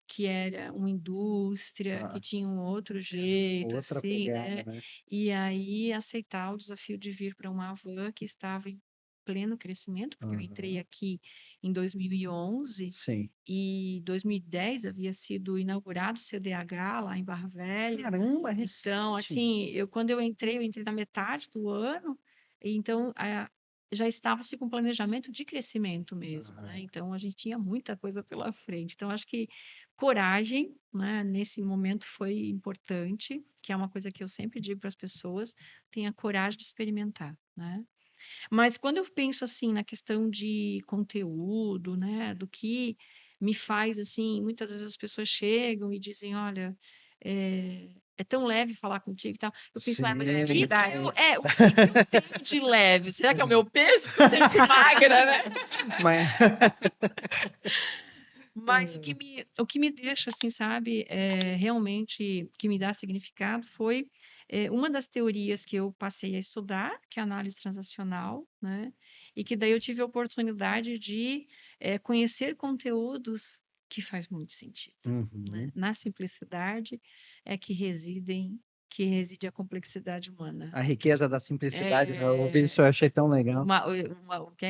que era uma indústria, que Ah, tinha um outro jeito, outra assim, pegada, né? né? E aí aceitar o desafio de vir para uma van que estava em pleno crescimento, porque eu entrei Aham. aqui em 2011 Sim. e 2010 havia sido inaugurado o CDH lá em Barra Velha. Caramba, é Então, recente. assim, quando eu entrei na metade do ano, então já estava-se com planejamento de crescimento mesmo, né? Aham. Então, a gente tinha muita coisa pela frente. Então, acho que coragem, né, nesse momento foi importante, que é uma coisa que eu sempre digo para as pessoas, tenha coragem de experimentar, né? Mas quando eu penso assim na questão de conteúdo, né, do que me faz assim, muitas vezes as pessoas chegam e dizem, olha, é tão leve falar contigo e tal. Eu penso, mas Sim, o que verdade. o que eu tenho de leve? Será que é o meu peso? Porque eu sempre fui magra, né? Mas Mas o que me deixa, assim, sabe, realmente, que me dá significado foi uma das teorias que eu passei a estudar, que é a análise transacional, né? E que daí eu tive a oportunidade de conhecer conteúdos que faz muito sentido, né? Uhum. Na simplicidade é que reside a complexidade humana. A riqueza da simplicidade, né? Eu ouvi isso, É, eu achei tão legal.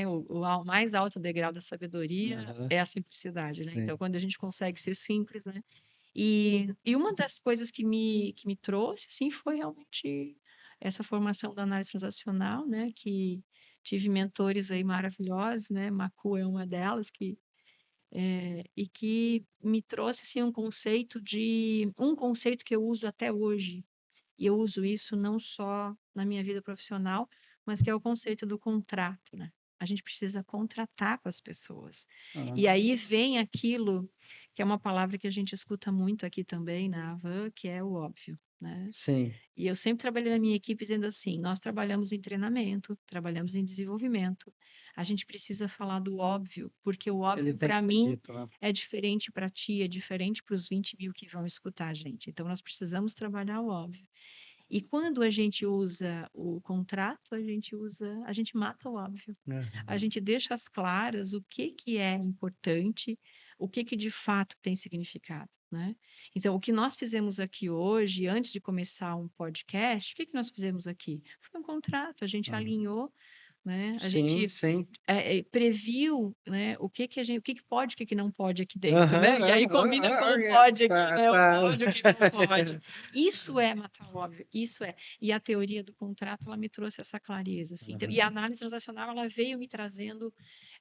o mais alto degrau da sabedoria Aham, é a simplicidade, né? sim. Então, quando a gente consegue ser simples, né? E uma das coisas que me trouxe, assim, foi realmente essa formação da análise transacional, né? Que tive mentores aí maravilhosos, né? Macu é uma delas, e que me trouxe, assim, um conceito que eu uso até hoje, e eu uso isso não só na minha vida profissional, mas que é o conceito do contrato, né? A gente precisa contratar com as pessoas. E Ah, aí vem aquilo que é uma palavra que a gente escuta muito aqui também na Avan, que é o óbvio, né? sim, E eu sempre trabalhei na minha equipe dizendo assim: nós trabalhamos em treinamento, trabalhamos em desenvolvimento. A gente precisa falar do óbvio, porque o ele óbvio, tem que para ser mim, dito, né? é diferente para ti, é diferente para os 20 mil que vão escutar a gente. Então, nós precisamos trabalhar o óbvio. E quando a gente usa o contrato, a gente mata o óbvio. A Aham. gente deixa às claras o que é importante, o que de fato tem significado, né? Então, o que nós fizemos aqui hoje, antes de começar um podcast, o que nós fizemos aqui? Foi um contrato, a gente Aham. alinhou, né? A Sim, gente sim. previu, né, o que pode, o que não pode aqui dentro, Aham, né? E aí aham, combina com o aham, pode aqui, tá, né? O tá. pode, o que não pode. Isso é matar o óbvio, isso é. E a teoria do contrato, ela me trouxe essa clareza, assim. Então, e a Aham. análise transacional, ela veio me trazendo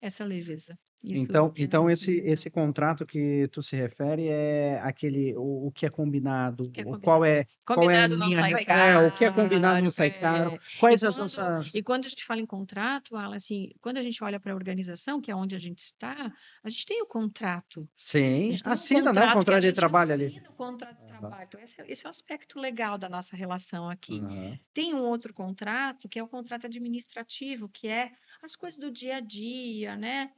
essa leveza. Isso Então, que é então esse, fundamental, esse contrato que tu se refere é aquele, o que é combinado, que é o qual combinado. qual é a Combinado não linha, sai o que é combinado não caro. sai caro, quais as E nossas... quando a gente fala em contrato, Alan, assim, quando a gente olha para a organização, que é onde a gente está, a gente tem o contrato. A Sim, gente tem um assina, né, o contrato que a contrato de gente trabalho ali. assina o contrato de Aham, trabalho. Então, esse é o aspecto legal da nossa relação aqui. aham. Tem um outro contrato, que é o contrato administrativo, que é as coisas do dia a dia, né?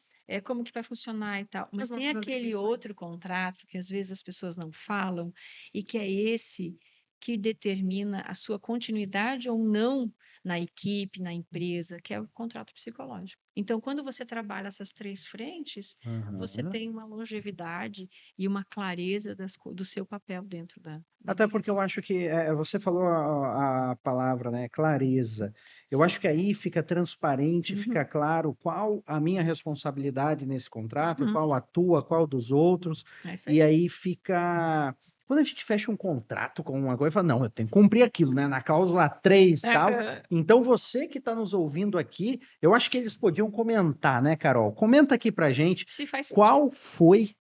Como que vai funcionar e tal. Mas As tem nossas aquele atribuições. outro contrato que às vezes as pessoas não falam, e que é esse que determina a sua continuidade ou não na equipe, na empresa, que é o contrato psicológico. Então, quando você trabalha essas três frentes, você Aham. tem uma longevidade e uma clareza do seu papel dentro da Até porque eu organização. acho que você falou a palavra, né, clareza. Eu acho que aí fica transparente, fica Uhum, claro qual a minha responsabilidade nesse contrato, uhum, qual a tua, qual dos outros, é isso e aí. aí fica. Quando a gente fecha um contrato com uma coisa, fala, não, eu tenho que cumprir aquilo, né? Na cláusula 3 tal. Aham. Então, você que está nos ouvindo aqui, eu acho que eles podiam comentar, né, Carol? Comenta aqui pra gente Se faz sentido. qual foi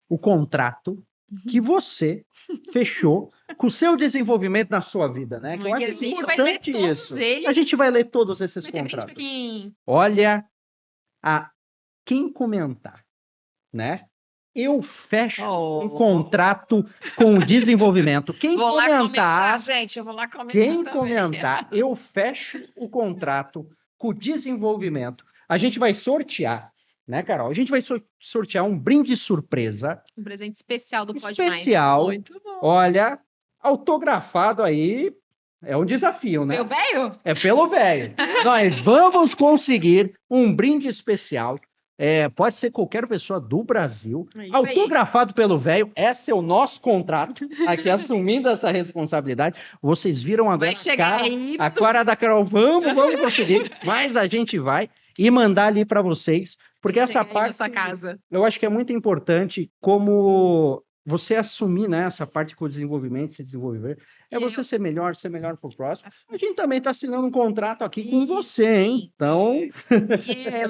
o contrato que você fechou com o seu desenvolvimento na sua vida, né? Que eu Muito E acho a bom. gente vai ler importante todos isso. A gente eles, vai ler todos esses independente para contratos. quem. Olha, a quem comentar, né? Eu fecho um Oh, contrato com o desenvolvimento. vou lá comentar, gente. Eu vou lá comentar Quem também. comentar, eu fecho o contrato com o desenvolvimento. A gente vai sortear, né, Carol? A gente vai sortear um brinde surpresa Um presente especial do Pode Mais. especial. Muito bom. Olha, autografado aí é um desafio, Meu né? velho? É pelo velho. Nós vamos conseguir um brinde especial. Pode ser qualquer pessoa do Brasil, É isso aí. autografado pelo velho. Esse é o nosso contrato, aqui assumindo essa responsabilidade. Vocês viram Vai agora chegar aí. a cara da Carol. Vamos conseguir, mas a gente vai e mandar ali para vocês, porque Vai essa chegar aí na sua parte casa. eu acho que é muito importante como você assumir, né, essa parte com o desenvolvimento, se desenvolver, é E você eu. ser melhor pro próximo. A gente também está assinando um contrato aqui com E você, hein? sim. Então, E é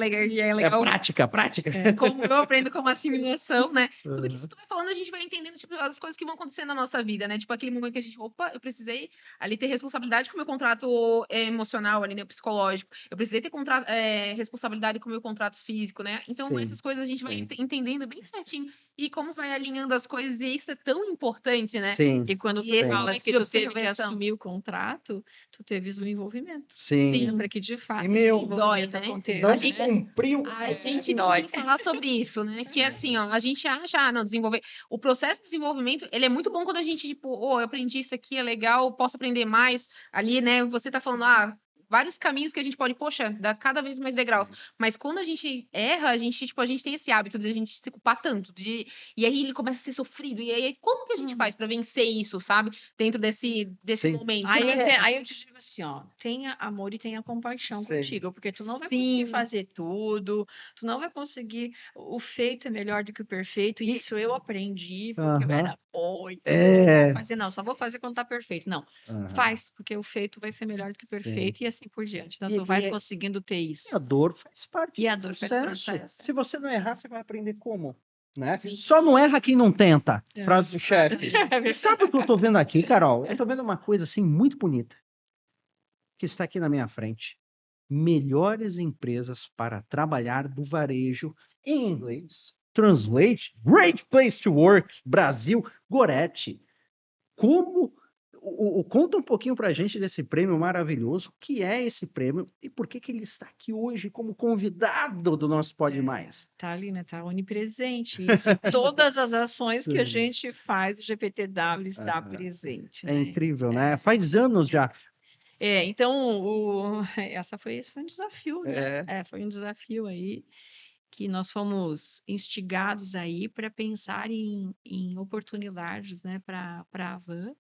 é legal prática, prática. como eu aprendo como assimilação, né? Tudo que Uhum. tu vai falando, a gente vai entendendo, tipo, as coisas que vão acontecendo na nossa vida, né? Tipo, aquele momento que a gente, opa, eu precisei ali ter responsabilidade com o meu contrato emocional, ali, né, psicológico. Eu precisei ter responsabilidade com o meu contrato físico, né? Então, Sim, essas coisas a gente vai sim, entendendo bem certinho. E como vai alinhando as coisas, e isso é tão importante, né? sim, E quando E tu esse sim. falas momento que de tu você teve que vê, são- assumir o contrato, tu teves um envolvimento, Sim. para que de fato E, meu, esse envolvimento dói, né? aconteça. Não A gente- cumpriu. A gente dói. tem que falar sobre isso, né? Que assim, ó, a gente acha, não, desenvolver. O processo de desenvolvimento, ele é muito bom quando a gente, tipo, eu aprendi isso aqui, é legal, posso aprender mais. Ali, né? Você tá falando, vários caminhos que a gente pode, poxa, dar cada vez mais degraus. Mas quando a gente erra, a gente tem esse hábito de a gente se culpar tanto. E aí ele começa a ser sofrido. E aí, como que a gente faz pra vencer isso, sabe? Dentro desse Sim. momento. Aí sabe? eu te digo assim, ó, tenha amor e tenha compaixão Sim. contigo, porque tu não vai conseguir Sim. fazer tudo, tu não vai conseguir, o feito é melhor do que o perfeito, e isso eu aprendi, porque eu Aham. era oito, É. fazer, não, só vou fazer quando tá perfeito, não, Aham. faz, porque o feito vai ser melhor do que o perfeito, e assim por diante, então tu vais conseguindo ter E isso. a dor faz parte E a do dor faz parte do processo. processo. Se você não errar, você vai aprender como, né? Sim. Só não erra quem não tenta. Frase do chefe. Exatamente. Você sabe o que eu tô vendo aqui, Carol? Eu tô vendo uma coisa assim muito bonita que está aqui na minha frente. Melhores empresas para trabalhar do varejo em inglês. Translate, Great Place to Work, Brasil, Goretti. Como conta um pouquinho para a gente desse prêmio maravilhoso, o que é esse prêmio e por que ele está aqui hoje como convidado do nosso Pode Mais. Tá ali, né? Tá onipresente isso. Em todas as ações que a Sim. gente faz, o GPTW está Aham. presente, É né? incrível, né? Faz anos já. Então, esse foi um desafio, né? É. Foi um desafio aí que nós fomos instigados aí para pensar em oportunidades, né, para a Van.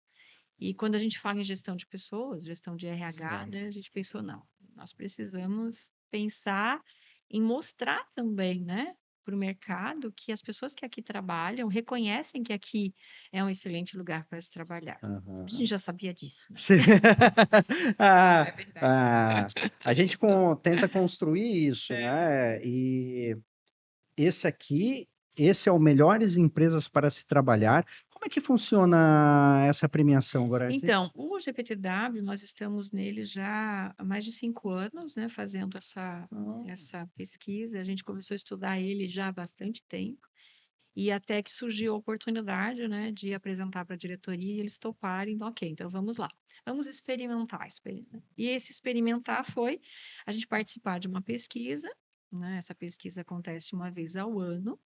E quando a gente fala em gestão de pessoas, gestão de RH, Sim. né, a gente pensou, não, nós precisamos pensar em mostrar também, né, para o mercado que as pessoas que aqui trabalham reconhecem que aqui é um excelente lugar para se trabalhar. Aham. A gente já sabia disso, né? Sim. Ah, É verdade. a gente tenta construir isso, né? E esse é o Melhores Empresas para se Trabalhar. Como é que funciona essa premiação, Goretti? Então, o GPTW, nós estamos nele já há mais de 5 anos, né, fazendo essa pesquisa. A gente começou a estudar ele já há bastante tempo. E até que surgiu a oportunidade, né, de apresentar para a diretoria e eles toparem, então, ok, então vamos lá, vamos experimentar. E esse experimentar foi a gente participar de uma pesquisa, né, essa pesquisa acontece uma vez ao ano,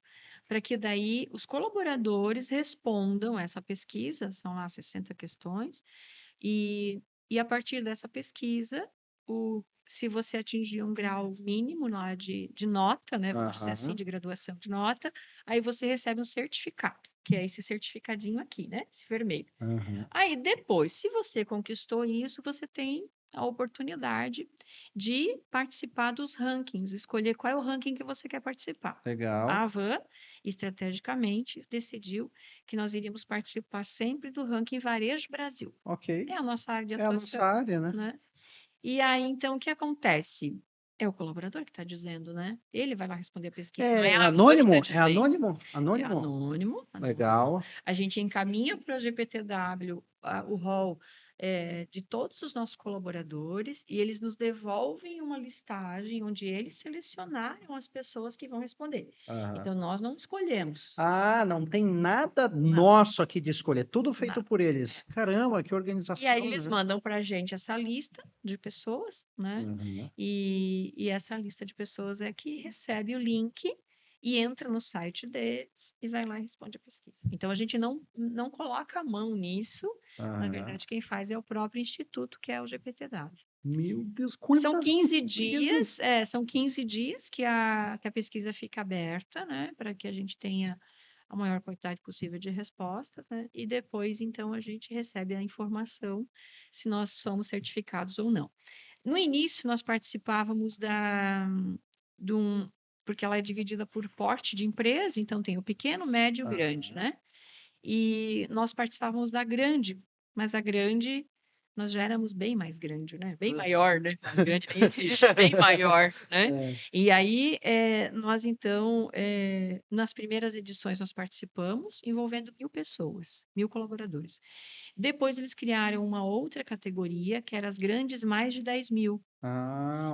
para que daí os colaboradores respondam essa pesquisa, são lá 60 questões, e a partir dessa pesquisa, se você atingir um grau mínimo lá de nota, né, vamos dizer assim, Aham. de graduação de nota, aí você recebe um certificado, que é esse certificadinho aqui, né, esse vermelho. Aham. Aí depois, se você conquistou isso, você tem a oportunidade de participar dos rankings, escolher qual é o ranking que você quer participar. Legal. A Van, estrategicamente, decidiu que nós iríamos participar sempre do ranking Varejo Brasil. Ok. É a nossa área de É a nossa atuação, área, né? né? E aí, então, o que acontece? É o colaborador que está dizendo, né? Ele vai lá responder a pesquisa, não é É a Van que anônimo? tá É dizendo. anônimo? É Anônimo? anônimo. Legal. A gente encaminha para o GPTW o rol de todos os nossos colaboradores e eles nos devolvem uma listagem onde eles selecionaram as pessoas que vão responder. Aham. Então, nós não escolhemos. Não tem nada nosso aqui de escolher, tudo feito Nada. por eles. Caramba, que E organização, aí eles né? mandam para a gente essa lista de pessoas, né? Uhum. E essa lista de pessoas é que recebe o link e entra no site deles e vai lá e responde a pesquisa. Então a gente não coloca a mão nisso. Na Aham. verdade, quem faz é o próprio instituto, que é o GPTW. Meu Deus, São quantas 15 empresas! dias, são 15 dias que a pesquisa fica aberta, né? Para que a gente tenha a maior quantidade possível de respostas, né? E depois, então, a gente recebe a informação se nós somos certificados ou não. No início, nós participávamos porque ela é dividida por porte de empresa, então tem o pequeno, médio e grande, Aham. né? E nós participávamos da grande, mas a grande, nós já éramos bem mais grande, né? Bem maior, né? A grande nem existe, bem maior, né? É. E aí, nós então, nas primeiras edições nós participamos, envolvendo 1.000 pessoas, 1.000 colaboradores. Depois eles criaram uma outra categoria, que era as grandes mais de 10.000.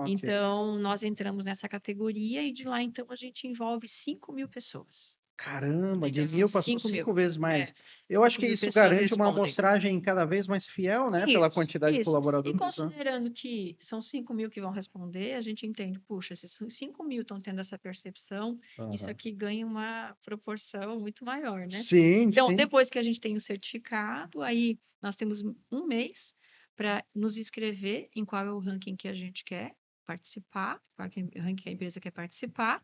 Ok. Então, nós entramos nessa categoria e de lá, então, a gente envolve 5.000 pessoas. Caramba, de Então, 1000 são passou 5.000. 5 vezes É, mais. Eu acho 5 que mil isso pessoas garante uma respondem. amostragem cada vez mais fiel, né? Pela Isso, quantidade de isso. E colaboradores, né? considerando que são 5.000 que vão responder, a gente entende, puxa, se 5.000 estão tendo essa percepção, isso Aham. aqui ganha uma proporção muito maior, né? Sim, Então, sim. depois que a gente tem o certificado, aí nós temos um mês para nos inscrever em qual é o ranking que a gente quer participar, qual é o ranking que a empresa quer participar.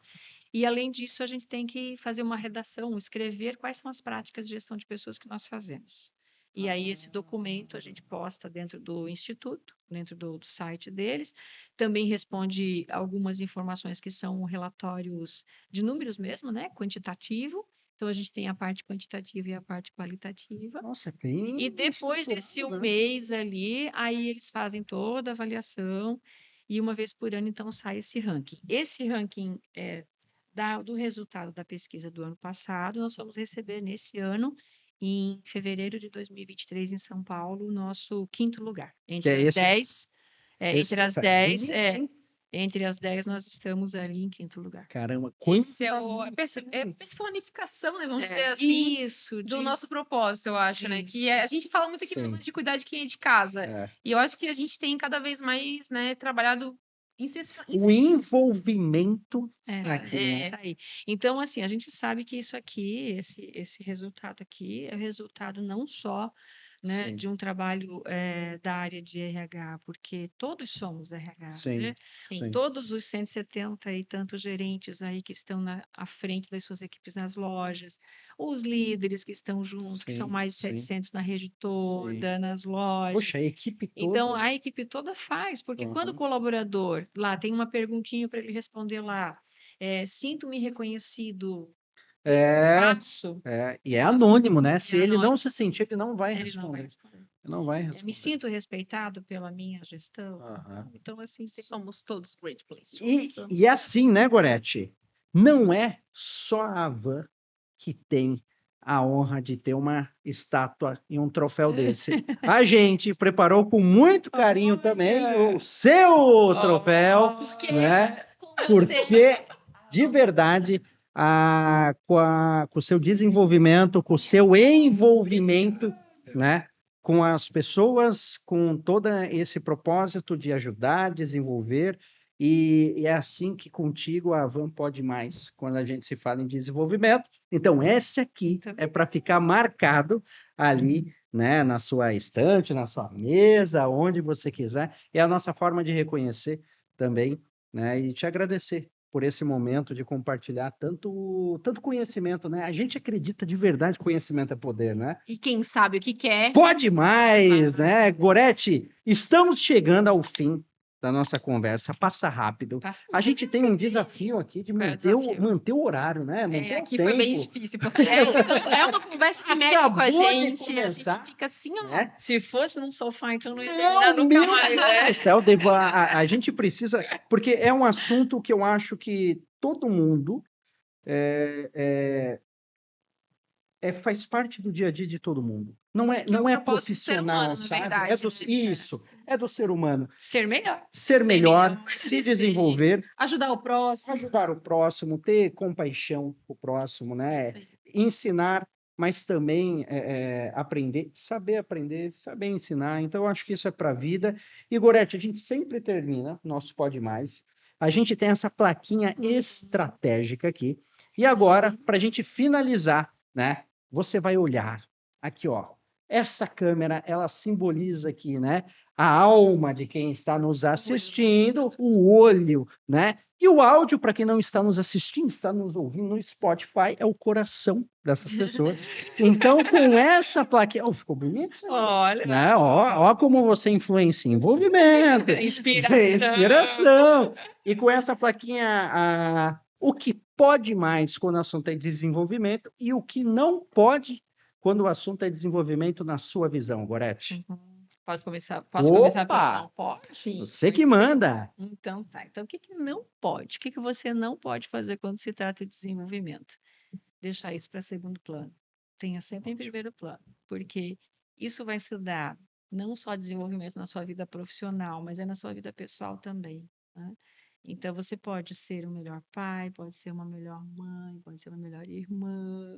E, além disso, a gente tem que fazer uma redação, escrever quais são as práticas de gestão de pessoas que nós fazemos. E aí, esse documento a gente posta dentro do instituto, dentro do site deles. Também responde algumas informações que são relatórios de números mesmo, né? Quantitativo. Então, a gente tem a parte quantitativa e a parte qualitativa. Nossa, é bem E depois desse estruturado, um né? mês ali, aí eles fazem toda a avaliação e uma vez por ano, então, sai esse ranking. Esse ranking do resultado da pesquisa do ano passado, nós vamos receber nesse ano, em fevereiro de 2023, em São Paulo, o nosso 5º lugar. Que é esse, Entre as tá 10, bonito, hein? entre as 10 nós estamos ali em 5º lugar. Caramba, Esse é quantas personificação, né? Vamos dizer assim, Isso, do nosso propósito, eu acho, né? Que a gente fala muito aqui no Sim. negócio de cuidar de quem é de casa. É. E eu acho que a gente tem cada vez mais, né, trabalhado O envolvimento aqui, né? Tá aí. Então, assim, a gente sabe que isso aqui, esse resultado aqui, é resultado não só, né, Sim, de um trabalho da área de RH, porque todos somos RH, sim, né? sim. Todos os 170 e tantos gerentes aí que estão à frente das suas equipes nas lojas, os líderes que estão juntos, que são Sim, mais de sim, 700 na rede sim. toda, nas lojas. Poxa, a equipe Então, toda. a equipe toda faz, porque quando o Uhum. colaborador lá tem uma perguntinha para ele responder lá, sinto-me reconhecido, É, faço, e é posso, anônimo, né? Se é ele não anônimo, se sentir, ele não vai ele não vai responder. responder. Ele não vai Me responder. sinto respeitado pela minha gestão. Aham. Então, assim, somos todos great place. E é assim, né, Gorete? Não é só a Havan que tem a honra de ter uma estátua e um troféu desse. A gente preparou com muito carinho também o seu troféu, né? Porque, de verdade, com o seu desenvolvimento, com o seu envolvimento, né? Com as pessoas, com todo esse propósito de ajudar, desenvolver, e é assim que contigo a Havan pode mais, quando a gente se fala em desenvolvimento. Então, esse aqui é para ficar marcado ali, né, na sua estante, na sua mesa, onde você quiser. É a nossa forma de reconhecer também, né, e te agradecer por esse momento de compartilhar tanto conhecimento, né? A gente acredita de verdade que conhecimento é poder, né? E quem sabe o que quer. Pode mais, né? Gorete, estamos chegando ao fim da nossa conversa. Passa rápido. A gente tem um desafio aqui de Qual é o manter o horário, né? Manter o Aqui foi bem tempo. difícil, porque é uma conversa que mexe com a Acabou de gente, a começar, gente fica assim, ó. né? Se fosse num sofá, então não ia Não, terminar nunca meu mais, Deus né? do céu, a gente precisa, porque é um assunto que eu acho que todo mundo faz parte do dia a dia de todo mundo. Não Acho que é o é propósito do ser profissional, humano, na sabe? verdade, né? Isso, é do ser humano. Ser melhor. Ser melhor, se crescer, desenvolver, ajudar o próximo. ajudar o próximo, ter compaixão com o próximo, né? Isso aí. Ensinar, mas também aprender, saber ensinar. Então, eu acho que isso é para a vida. E, Gorete, a gente sempre termina, nosso Pode Mais. A gente tem essa plaquinha estratégica aqui. E agora, para a gente finalizar, né? Você vai olhar aqui, ó. Essa câmera, ela simboliza aqui, né? A alma de quem está nos assistindo, o olho, né? E o áudio, para quem não está nos assistindo, está nos ouvindo no Spotify, é o coração dessas pessoas. Então, com essa plaquinha... Oh, ficou bonito isso aí, Olha, né? Ó como você influencia envolvimento, inspiração. E com essa plaquinha, o que pode mais quando o assunto é desenvolvimento e o que não pode quando o assunto é desenvolvimento na sua visão, Gorete. Posso começar pelo Opa! não pode? Sim, Você que pode ser. manda. Então tá. Então, o que não pode? O que você não pode fazer quando se trata de desenvolvimento? Deixar isso para segundo plano. Tenha sempre em primeiro plano, porque isso vai se dar não só desenvolvimento na sua vida profissional, mas na sua vida pessoal também, né? Então, você pode ser um melhor pai, pode ser uma melhor mãe, pode ser uma melhor irmã,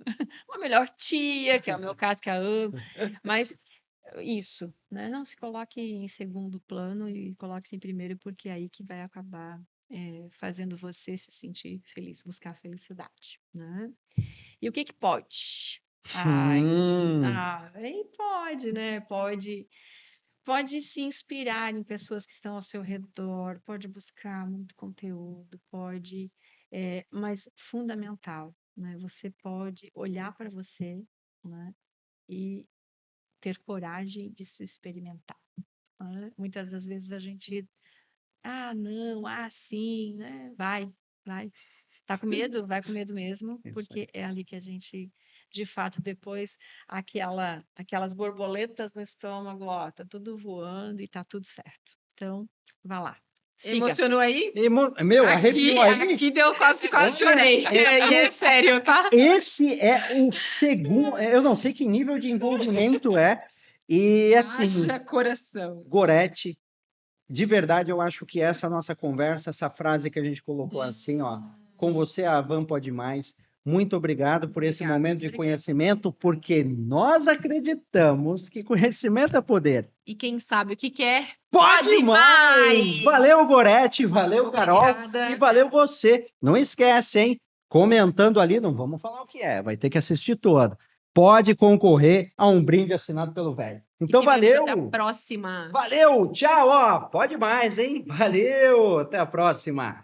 uma melhor tia, que é o meu caso, que a amo. Mas isso, né? Não se coloque em segundo plano e coloque-se em primeiro, porque é aí que vai acabar fazendo você se sentir feliz, buscar felicidade, né? E o que que pode? Ai, aí pode, né? Pode se inspirar em pessoas que estão ao seu redor, pode buscar muito conteúdo, mas fundamental, né? Você pode olhar para você, né? E ter coragem de se experimentar, né? Muitas das vezes a gente, não, sim, né? Vai. Tá com medo? Vai com medo mesmo, Isso porque aí. é ali que a gente, de fato, depois, aquelas borboletas no estômago, ó, tá tudo voando e tá tudo certo. Então, vá lá. Siga. Emocionou aí? Meu, Aqui, arrepiou aí. aqui deu quase Olha, chorei. E é sério, tá? Esse é o segundo. Eu não sei que nível de envolvimento é. E assim, Haja coração. Gorete, de verdade, eu acho que essa nossa conversa, essa frase que a gente colocou assim, ó, com você a Van pode mais. Muito obrigado por esse Obrigada. momento de conhecimento, porque nós acreditamos que conhecimento é poder. E quem sabe o que quer? Pode mais! Valeu, Gorete, valeu, Carol, Obrigada. e valeu você. Não esquece, hein? Comentando ali, não vamos falar o que é, vai ter que assistir todo. Pode concorrer a um brinde assinado pelo velho. Então, E te vemos até a valeu! próxima. Valeu, tchau, ó, pode mais, hein? Valeu, até a próxima.